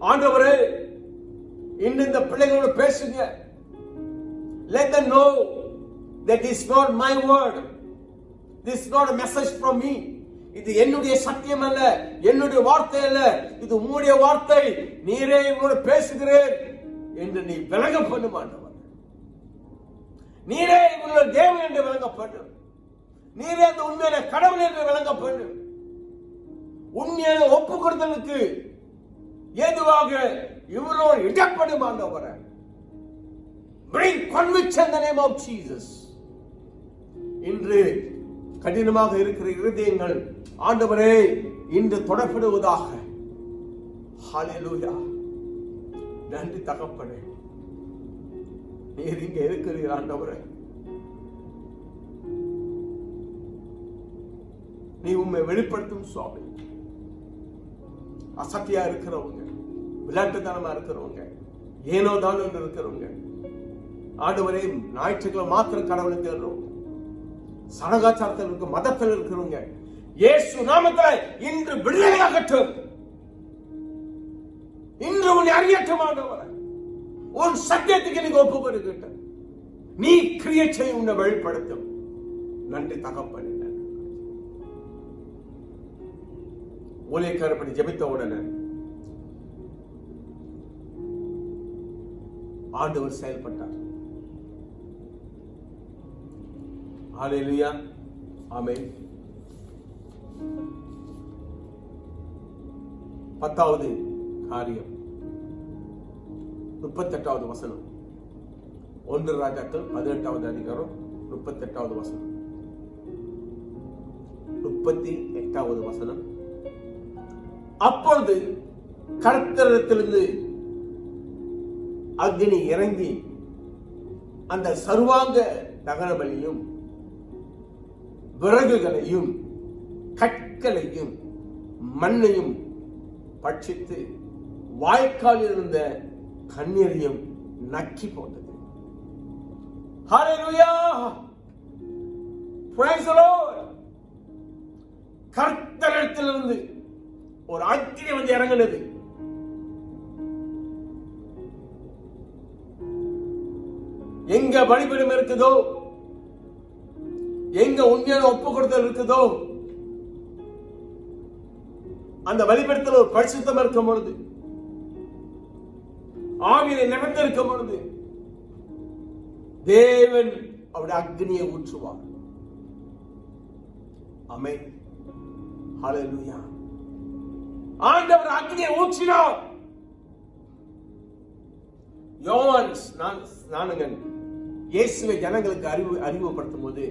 Speaker 1: ஆண்டவரே, இன்னும் இந்த பிள்ளைகளோடு பேசுங்க. Let them know that is not my word. This is not a message from me. இது என்னுடைய சத்தியம் அல்ல, என்னுடைய வார்த்தை அல்ல, இது உம்முடைய வார்த்தை. நீரே இவரோடு பேசுகிறேன் என்று நீ விளங்க பண்ணும் ஆண்டவர். நீரே இவருடைய தேவன் என்று விளங்க பண்ணும். நீரே அந்த உண்மையான கடவுள் என்று விளங்க பண்ணும். உண்மையான ஒப்பு கொடுத்தலுக்கு ஏதுவாக இவரோடு இடப்படும் ஆண்டவரே. Bring conviction in the name of Jesus. இன்று கடினமாக இருக்கிற இருதயங்கள் ஆண்டவரே இன்று தொடப்படுவதாக. ஹல்லேலூயா. நன்றி தகப்பனே, நீர் இங்கே இருக்கிறீர் ஆண்டவரே. நீ உண்மை வெளிப்படுத்தும் சுவாமி. அசத்தியா இருக்கிறவங்க, விளையாட்டுத்தனமா இருக்கிறவங்க, ஏனோ தான் இருக்கிறவங்க ஆண்டவரே, ஞாயிற்றுக்கிழமை மாத்திரம் கடவுளை தேடுறோம், சடங்காச்சாரத்தில் இருக்க மதத்தில் இருக்கிறவங்க இயேசு நாமத்தில் இன்று விடுதலையாகட்டும். இன்று உன்னை அறியட்டும் ஆண்டவரே. உன் சத்தியத்துக்கு நீங்க ஒப்பு கொடுக்கட்டும். நீ கிரியை செய்ய உன்னை வெளிப்படுத்தும். நன்றி தகப்பனே. ஊழியக்காரப்படி ஜெபித்த உடனே ஆண்டவர் செயல்பட்டார். ஹல்லேலூயா. ஆமென். 10வது காரியம் 38வது வசனம். 1 ராஜாக்கள் 18வது அதிகாரம் 38வது வசனம். 38வது வசனம். அப்பொழுது கர்த்தரிடத்திலிருந்து அக்னி இறங்கி அந்த சர்வாங்க தகன பலியும் விறகுகளையும் கற்களையும் மண்ணையும் பட்சித்து வாய்க்காலில் இருந்த கண்ணீரையும் நக்கி போட்டது. ஹல்லேலூயா. Praise the Lord. கர்த்தரிடத்திலிருந்து ஒரு அக்கினி வந்து இறங்கினது. எங்க பலிபீடம் இருக்குதோ, எங்க உண்மையான ஒப்பு கொடுத்தல் இருக்குதோ, அந்த பலிபீடத்தில் ஒரு பரிசுத்தம் இருக்கும் பொழுது, ஆவியிலே நிறைந்திருக்கும் பொழுது தேவன் அவருடைய அக்னியை ஊற்றுவார். ஆமென். ஹல்லேலூயா. ஆண்டவர் அக்னியை ஊற்றினார். யோவான் ஸ்நானகன் இயேசுவை ஜனங்களுக்கு அறிமுகப்படுத்தும் போது,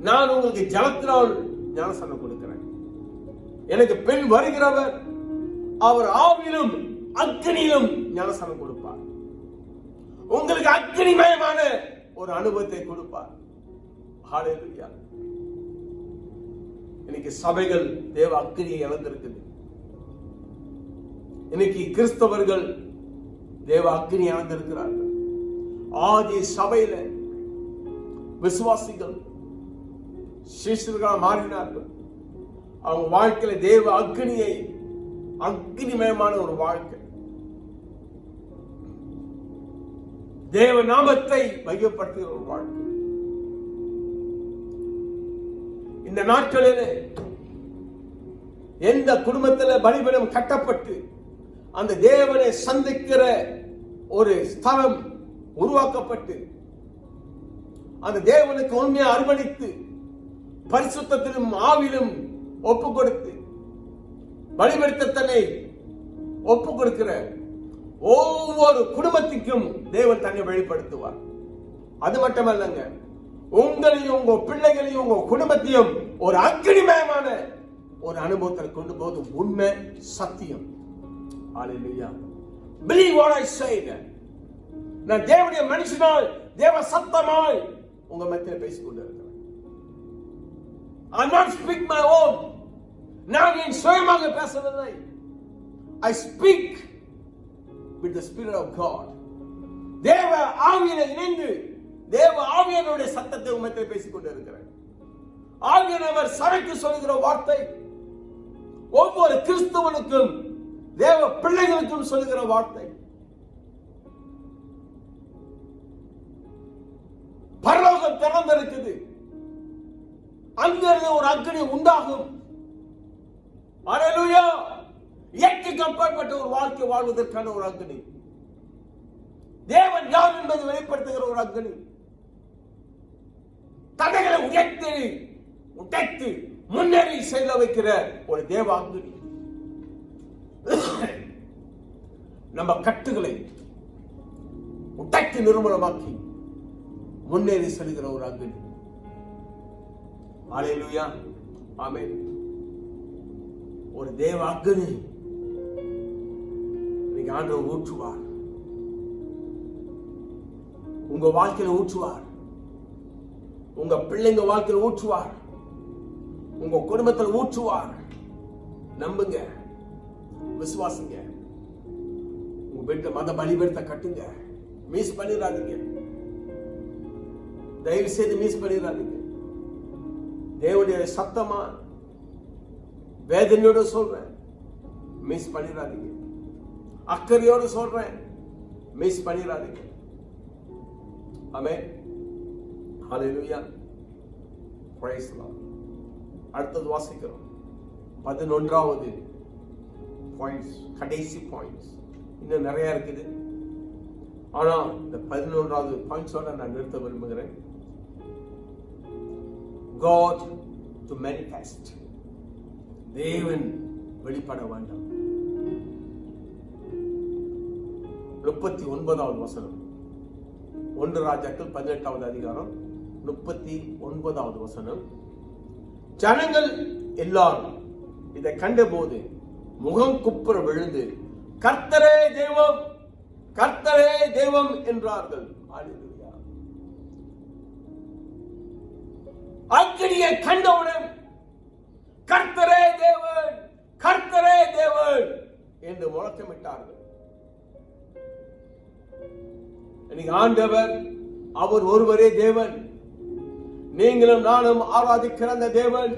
Speaker 1: நான் உங்களுக்கு ஜலத்தினால் ஞானஸ்நானம் கொடுக்கிறேன், எனக்கு பின் வருகிறவர் அவர் ஆவியிலும் அக்னியிலும் ஞானஸ்நானம் கொடுப்பார், உங்களுக்கு அக்னிமயமான ஒரு அனுபவத்தை கொடுப்பார். ஹல்லேலூயா. இன்னைக்கு சபைகள் தேவ அக்னியை இழந்திருக்குது. இன்னைக்கு கிறிஸ்தவர்கள் தேவ அக்னி இழந்திருக்கிறார்கள். ஆதி சபையில விசுவாசிகள் சிஷ்யர்களாக மாறினார்கள். அவங்க வாழ்க்கையில தேவ அக்னியை, அக்னிமயமான ஒரு வாழ்க்கை, தேவ நாமத்தை மையப்படுத்துகிற ஒரு வாழ்க்கை. இந்த நாட்களில் எந்த குடும்பத்தில் பலிபீடம் கட்டப்பட்டு அந்த தேவனை சந்திக்கிற ஒரு ஸ்தலம் உருவாக்கப்பட்டு அந்த தேவனுக்கு உண்மையை அர்ப்பணித்து பரிசுத்தத்திலும் ஆவிலும் ஒப்பு கொடுத்து பலிபீடத்தை ஒப்பு கொடுக்கிற ஒவ்வொரு குடும்பத்திற்கும் தேவன் தன்னை வெளிப்படுத்துவார். அது மட்டுமல்லங்க, உங்களையும் உங்க பிள்ளைகளையும் உங்க குடும்பத்தையும் ஒரு அக்னிமயமான ஒரு அனுபவத்தில் கொண்டு போதும் உண்மை சத்தியம். ஹல்லேலூயா. Believe what I say. நான் தேவனுடைய மனுஷனாய் தேவ சத்தமாய் உங்க மத்தியில் பேசிக் கொண்டிருக்கிறேன். I not speak my own. நான் என் சுயமாக பேசவில்லை. I speak with the Spirit of God. தேவ ஆவியில இணைந்து தேவ ஆவியானவருடைய சத்தத்தை உங்க மத்தியில் பேசிக் கொண்டிருக்கிறேன். ஆவியானவர் சபைக்கு சொல்லுகிற வார்த்தை ஒவ்வொரு கிறிஸ்தவனுக்கும் தேவ பிள்ளைகளுக்கும் சொல்லுகிற வார்த்தை. பரலோகம் திறந்திருக்குது, அங்கிருந்து ஒரு அக்னி உண்டாகும். ஹல்லேலூயா. இயற்கைக்கு அப்பாற்பட்ட ஒரு வாழ்க்கை வாழ்வதற்கான ஒரு அக்னி, தேவன் யார் என்பதை வெளிப்படுத்துகிற ஒரு அக்னி, தடைகளை உடைத்து முன்னேறி செல்ல வைக்கிற ஒரு தேவ அக்னி, நம்ம கட்டுகளை உடைத்து நிர்மூலமாக்கி முன்னேறி செல்கிற ஒரு அக்னி. ஹல்லேலூயா. ஆமென். ஒரு தேவ அக்னி நீங்க ஆண்டவர் ஊற்றுவார், உங்க வாழ்க்கையில ஊற்றுவார், உங்க பிள்ளைங்க வாழ்க்கையில ஊற்றுவார், உங்க குடும்பத்தில் ஊற்றுவார். நம்புங்க, விசுவாசிங்க. உங்க வீட்டு மத பலிபீடத்தை கட்டுங்க. மிஸ் பண்ணிடாதீங்க, தயவு செய்து மிஸ் பண்ணிடாதீங்க. தேவனுடைய சத்தமா வேதனையோடு சொல்றேன், மிஸ் பண்ணிடாதீங்க. அக்கறையோடு சொல்றேன், மிஸ் பண்ணிடாதீங்க. Amen. Hallelujah. Praise the Lord. அடுத்தது வாசிக்கிறோம் 11வது பாயிண்ட்ஸ், கடைசி பாயிண்ட்ஸ். இன்னும் நிறைய இருக்குது, ஆனா இந்த 11வது பாயிண்ட்ஸோட நான் நிறுத்த விரும்புகிறேன். God to manifest. தேவன் வெளிப்பட வேண்டும். 39வது வசனம், 1 ராஜாக்கள் 18வது அதிகாரம் 39வது வசனம். ஜனங்கள் எல்லாரும் இதை கண்டபோது முகம் குப்புற விழுந்து கர்த்தரே தெய்வம், கர்த்தரே தெய்வம் என்றார்கள். ஹல்லேலூயா. அக்கினியை கண்டவுடன் கர்த்தரே தேவன், கர்த்தரே தேவன் என்று முழக்கமிட்டார்கள். இன்னைக்கு ஆண்டவர் அவர் ஒருவரே தேவன். நீங்களும் நானும் ஆராதிக்கிற அந்த தேவன்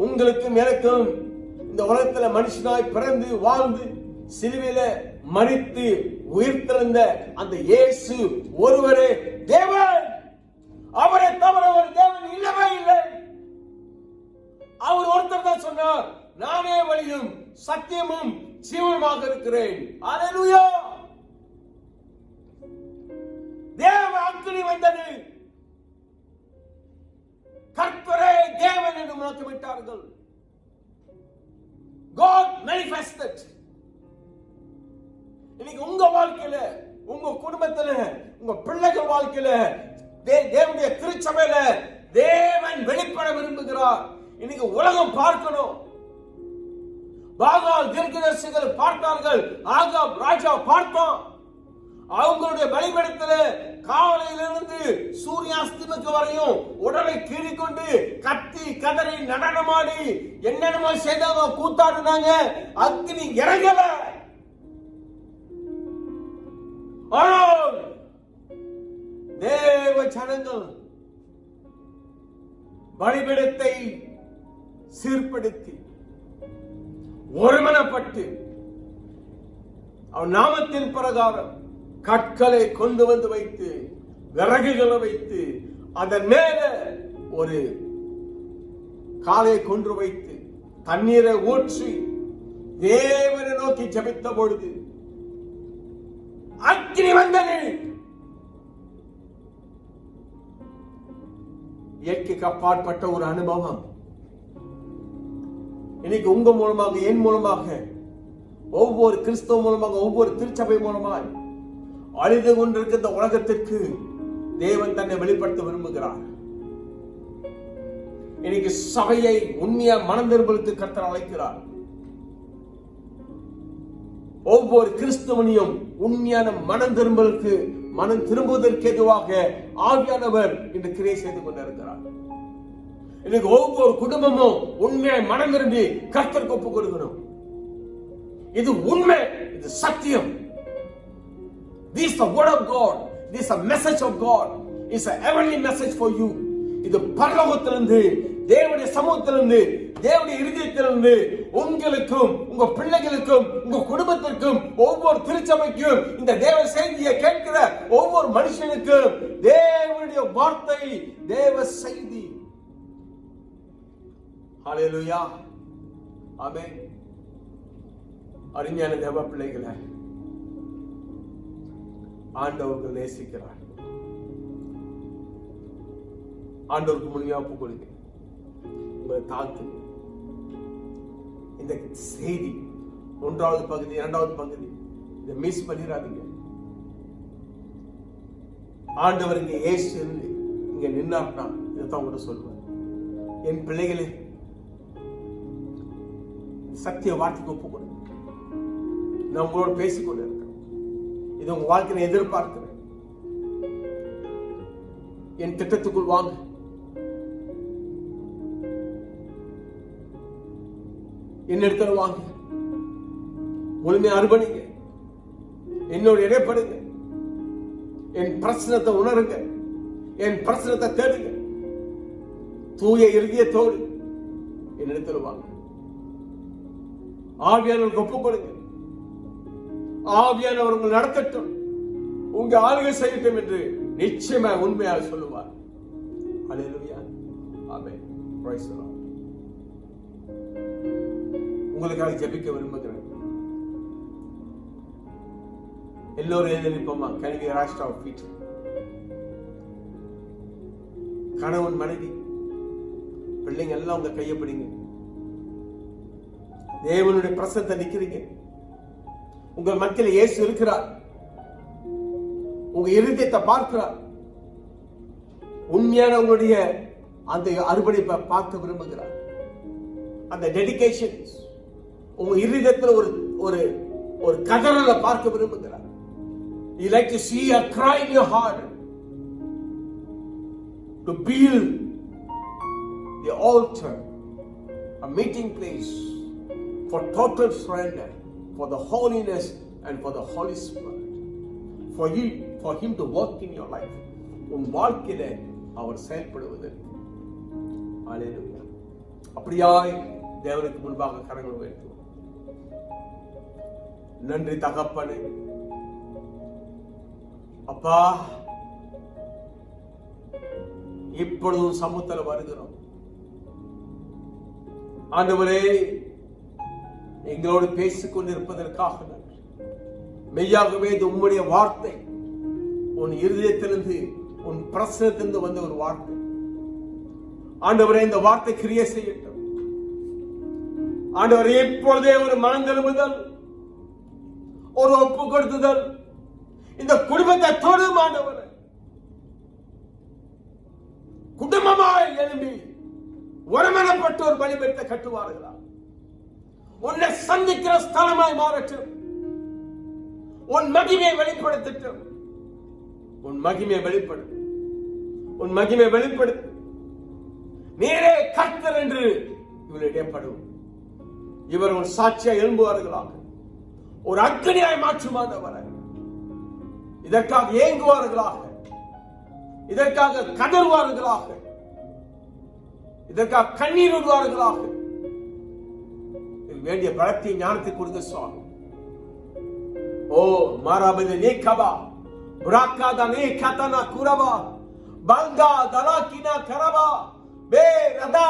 Speaker 1: உங்களுக்கும் எனக்கும் இந்த உலகத்தில் மனுஷனாய் பிறந்து வாழ்ந்து சிலுவையில மரித்து உயிர்த்தெழுந்த அந்த இயேசு ஒருவரே தேவன். அவரை தவிர ஒரு தேவன் இல்லவே இல்லை. அவர் ஒருத்தர் தான் சொன்னார், நானே வழியும் சத்தியமும் ஜீவனுமாக இருக்கிறேன். ஹல்லேலூயா. தேவ அக்கினி வந்தது, கர்த்தரே தேவன் என்று முழக்கமிட்டார்கள். God manifested. இன்னைக்கு உங்க வாழ்க்கையில, உங்க குடும்பத்துல, உங்க பிள்ளைகள் வாழ்க்கையில, தேவனுடைய திருச்சபையில தேவன் வெளிப்பட விரும்புகிறார். இன்னைக்கு உலகம் பார்க்கணும். பாகால் தீர்க்கதரிசிகள் பார்த்தார்கள், ஆகாப் ராஜா பார்த்தான். அவங்களுடைய பலிபீடத்திலே காலையிலிருந்து சூரியாஸ்தமக்கு வரையும் உடலை கீறிக்கொண்டு கத்தி கதறி நடனமாடி என்னென்னமோ செய்தாங்க, கூத்தாடினாங்க. அக்னி இறங்கல. ஆனால் தேவ ஜனங்கள் பலிபீடத்தை சீர்படுத்தி ஒருமனப்பட்டு அவன் நாமத்தின் பிரகாரம் கற்களை கொண்டு வந்து வைத்து விறகுகளை வைத்து அதன் மேல ஒரு காலை கொண்டு வைத்து தண்ணீரை ஊற்றி தேவனை நோக்கி ஜெபித்த பொழுது அக்கினி வந்தது. இயற்கைக்கு அப்பாற்பட்ட ஒரு அனுபவம். இன்னைக்கு உங்க மூலமாக, என் மூலமாக, ஒவ்வொரு கிறிஸ்தவ மூலமாக, ஒவ்வொரு திருச்சபை மூலமாக அழிந்து கொண்டிருக்கிற இந்த உலகத்திற்கு தேவன் தன்னை வெளிப்படுத்த விரும்புகிறார். இன்னைக்கு சபையை உண்மையா மனம் திரும்பலுக்கு கர்த்தர் அழைக்கிறார். ஒவ்வொரு கிறிஸ்தவனையும் உண்மையான மனம் திரும்புவதற்கு எதுவாக ஆவியானவர் இன்று கிரியை செய்து கொண்டிருக்கிறார். இன்னைக்கு ஒவ்வொரு குடும்பமும் உண்மையை மனம் திரும்பி கர்த்தருக்கு ஒப்புக் கொடுக்கணும். இது உண்மை, இது சத்தியம். This is the word of God. This is a message of God. It's a heavenly message for you. இது பரலோகத்திலிருந்து, தேவனுடைய சமூகத்திலிருந்து, தேவனுடைய இருதயத்திலிருந்து உங்களுக்கும், உங்க பிள்ளைகளுக்கும், உங்க குடும்பத்திற்கும், ஒவ்வொரு திருச்சபைக்கும், இந்த தேவ செய்தியை கேட்கிற ஒவ்வொரு மனுஷனுக்கும் தேவனுடைய வார்த்தை, தேவ செய்தி. ஹல்லேலூயா, ஆமென். அருமையான தேவ பிள்ளைகளை ஆண்டவர்கள் நேசிக்கிறார். ஆண்டவருக்கு முழுமையா ஒப்புக் கொடுங்க. உங்களை தாழ்த்து. இந்த செய்தி 1வது பகுதி, 2வது பகுதி இதை மிஸ் பண்ணிடாதீங்க. ஆண்டவர் இங்க இயேசு இங்க நின்னார்னா இதைத்தான் உங்கள்கிட்ட சொல்லுவார். என் பிள்ளைகளே, சத்திய வார்த்தைக்கு ஒப்புக் கொடுங்க. நான் உங்களோட பேசிக்கொண்டு இருக்கேன். இது உங்க வாழ்க்கையை எதிர்பார்க்கிறேன். என் திட்டத்துக்குள் வாங்க. என்னிடத்துல வாங்க. முழுமையா அர்ப்பணிங்க. என்னோட இடைப்படுங்க. என் பிரச்சனத்தை உணருங்க. என் பிரச்சனத்தை தேடுங்க. தூய இருதயத்தோடு என்னிடத்துல வாங்க. ஆவியானவருக்கு ஒப்புக் கொடுங்க. ஆவியானவர் உங்களை நடத்தட்டும், உங்க ஆளுகை செய்யட்டும் என்று நிச்சயமா உண்மையாக சொல்லுவார். Hallelujah, amen. Praise the Lord. உங்களுக்காக ஜெபிக்க விரும்புகிறேன். எல்லோரும் எழுந்திருப்போமா? Can we rise to our feet? கணவன், மனைவி, பிள்ளைங்க எல்லாம் உங்க கையை பிடிங்க. தேவனுடைய பிரசன்னத்தை நிக்கிறீங்க. உங்கள் மத்தியில் இயேசு இருக்கிறார். உங்க இருதயத்தை பார்க்கிறார். உண்மையான உங்களுடைய அந்த அர்ப்பணிப்பை பார்க்க விரும்புகிறார். அந்த டெடிகேஷன் உங்க இருதயத்தில் ஒரு ஒரு கதறலை பார்க்க விரும்புகிறார். You like to see a cry in your heart to build the altar, a meeting place for total surrender, for the holiness and for the Holy Spirit, for him to work in your life. உன் வாழ்க்கையில அவர் செயல்படுவதற்கு. ஹல்லேலூயா. அப்படியாய் தேவனுக்கு முன்பாக கரங்களை உயர்த்துவோம். நன்றி தகப்பனே. அப்பா, இப்பொழுதும் சமூகத்தில் வருகிறோம். ஆண்டவரே, எங்களோடு பேசிக் கொண்டிருப்பதற்காக நன்றி. மெய்யாகவே இது உம்முடைய வார்த்தை, உன் இருதயத்திலிருந்து, உன் பிரசனத்திலிருந்து வந்த ஒரு வார்த்தை. ஆண்டவரே, இந்த வார்த்தை கிரியை செய்யட்டும். ஆண்டவரே, இப்பொழுதே ஒரு மனந்திரும்புதல், ஒரு ஒப்பு கொடுத்துதல் இந்த குடும்பத்தை தொடும். ஆண்டவரே, குடும்பமாய் எழும்பி ஒருமனப்பட்டு ஒரு பலிபீடத்தை கட்டுவார்களா? உன்னை சந்திக்கிற ஸ்தலமாய் மாறட்டும். உன் மகிமையை வெளிப்படுத்தட்டும். உன் மகிமையை வெளிப்படுத்து. உன் மகிமையை வெளிப்படுத்து. நீரே கர்த்தர் என்று இவர்கள் இடப்படும். இவர்கள் சாட்சியா எழும்புவார்களாக. ஒரு அக்னியாய் மாற்றுமானவரை இதற்காக ஏங்குவார்களாக. இதற்காக கதறுவார்களாக. இதற்காக கண்ணீர் விடுவார்களாக. வேண்டிய பலத்தை ஞானத்தை கொடுங்க சுவாமி. ஓ மாராபதி நீ கபா புராக்காதா நீ கதனா குரபா பங்கா தலாக்கினா கரபா பே ரதா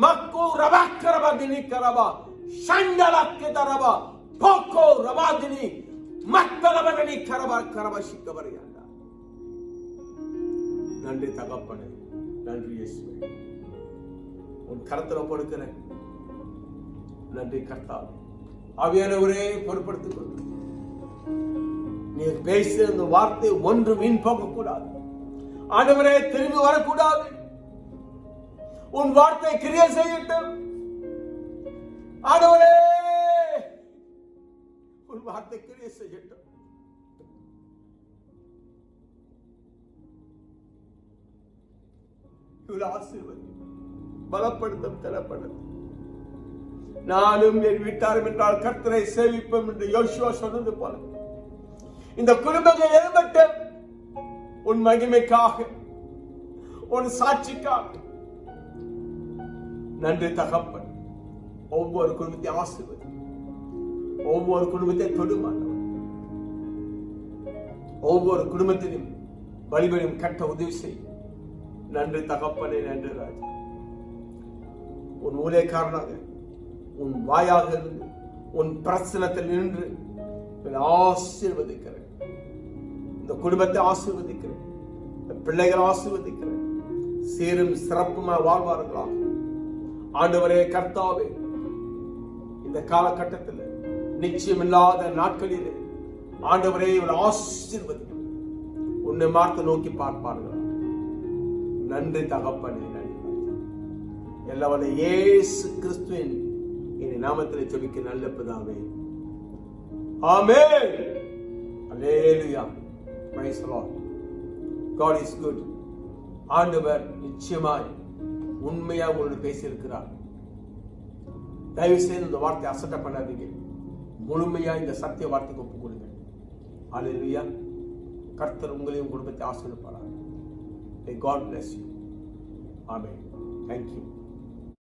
Speaker 1: மக்கு ரபாக்கரபதினி கரபா சண்டலக்கே தரபா போக்கோ ரபாதினி மக்கலபகனி கரபா கரபா சிக்கபரியாண்டா. நன்றி தகப்பனே, நன்றி இயேசுவே. உன் கரத்துல கொடுக்கிறேன். நன்றி கர்த்தாவே. ஆவியானவரே பொறுப்படுத்திக் கொண்டு நீர் பேசிய அந்த வார்த்தை ஒன்று வீண் போகக்கூடாது. ஆண்டவரே திரும்பி வரக்கூடாது. உன் வார்த்தை கிரியை செய்யட்டும். ஆண்டவரே உன் வார்த்தை கிரியை செய்யட்டும். இவ்வளவு ஆசீர்வதி, பலப்படுத்தும், திறப்படுத்தும். நானும் என் வீட்டாரும் என்றால் கர்த்தரை சேவிப்போம் என்று யோசுவா சொன்னது போல இந்த குடும்பங்கள் எழும்பட்டும். உன் மகிமைக்காக, உன் சாட்சிக்காக. நன்றி தகப்பன். ஒவ்வொரு குடும்பத்தை ஆசீர்வதி, ஒவ்வொரு குடும்பத்தை தொடுமாட்டவர், ஒவ்வொரு குடும்பத்திலும் வழிபடும் கட்ட உதவி செய். நன்றி தகப்பனே, நன்றி ராஜா. உன் ஊழியக்காரனாக, உன் வாயாக இருந்து, உன் பிரசனத்தில் நின்று ஆசீர்வதிக்கிறேன். இந்த குடும்பத்தை ஆசீர்வதிக்கிறேன், பிள்ளைகளை ஆசீர்வதிக்கிறேன். சீரும் சிறப்புமா வாழ்வார்களாக. ஆண்டவரே கர்த்தாவே, இந்த காலகட்டத்தில் நிச்சயமில்லாத நாட்களில் ஆண்டவரே இவள் ஆசீர்வதிக்கும். உன்னை மார்த்த நோக்கி பார்ப்பார்கள். நன்றி தகப்பனே, நன்றி. எல்லாவற்றை இயேசு கிறிஸ்துவின் இனி நாமத்தில் ஜெபிக்க நல்ல பிதாவே, ஆமென். அல்லேலூயா. Praise the Lord. God is good. ஆண்டவர் நிச்சயமாய் உண்மையா உங்களோட பேசியிருக்கிறார். தயவு செய்து இந்த வார்த்தை அசட்டை பண்ணாதீங்க. முழுமையா இந்த சத்திய வார்த்தைக்கு ஒப்புக் கொடுங்க. அல்லேலூயா. கர்த்தர் உங்களையும் குடும்பத்தை ஆசீர்வதிப்பாராக. May God bless you. Amen. Thank you.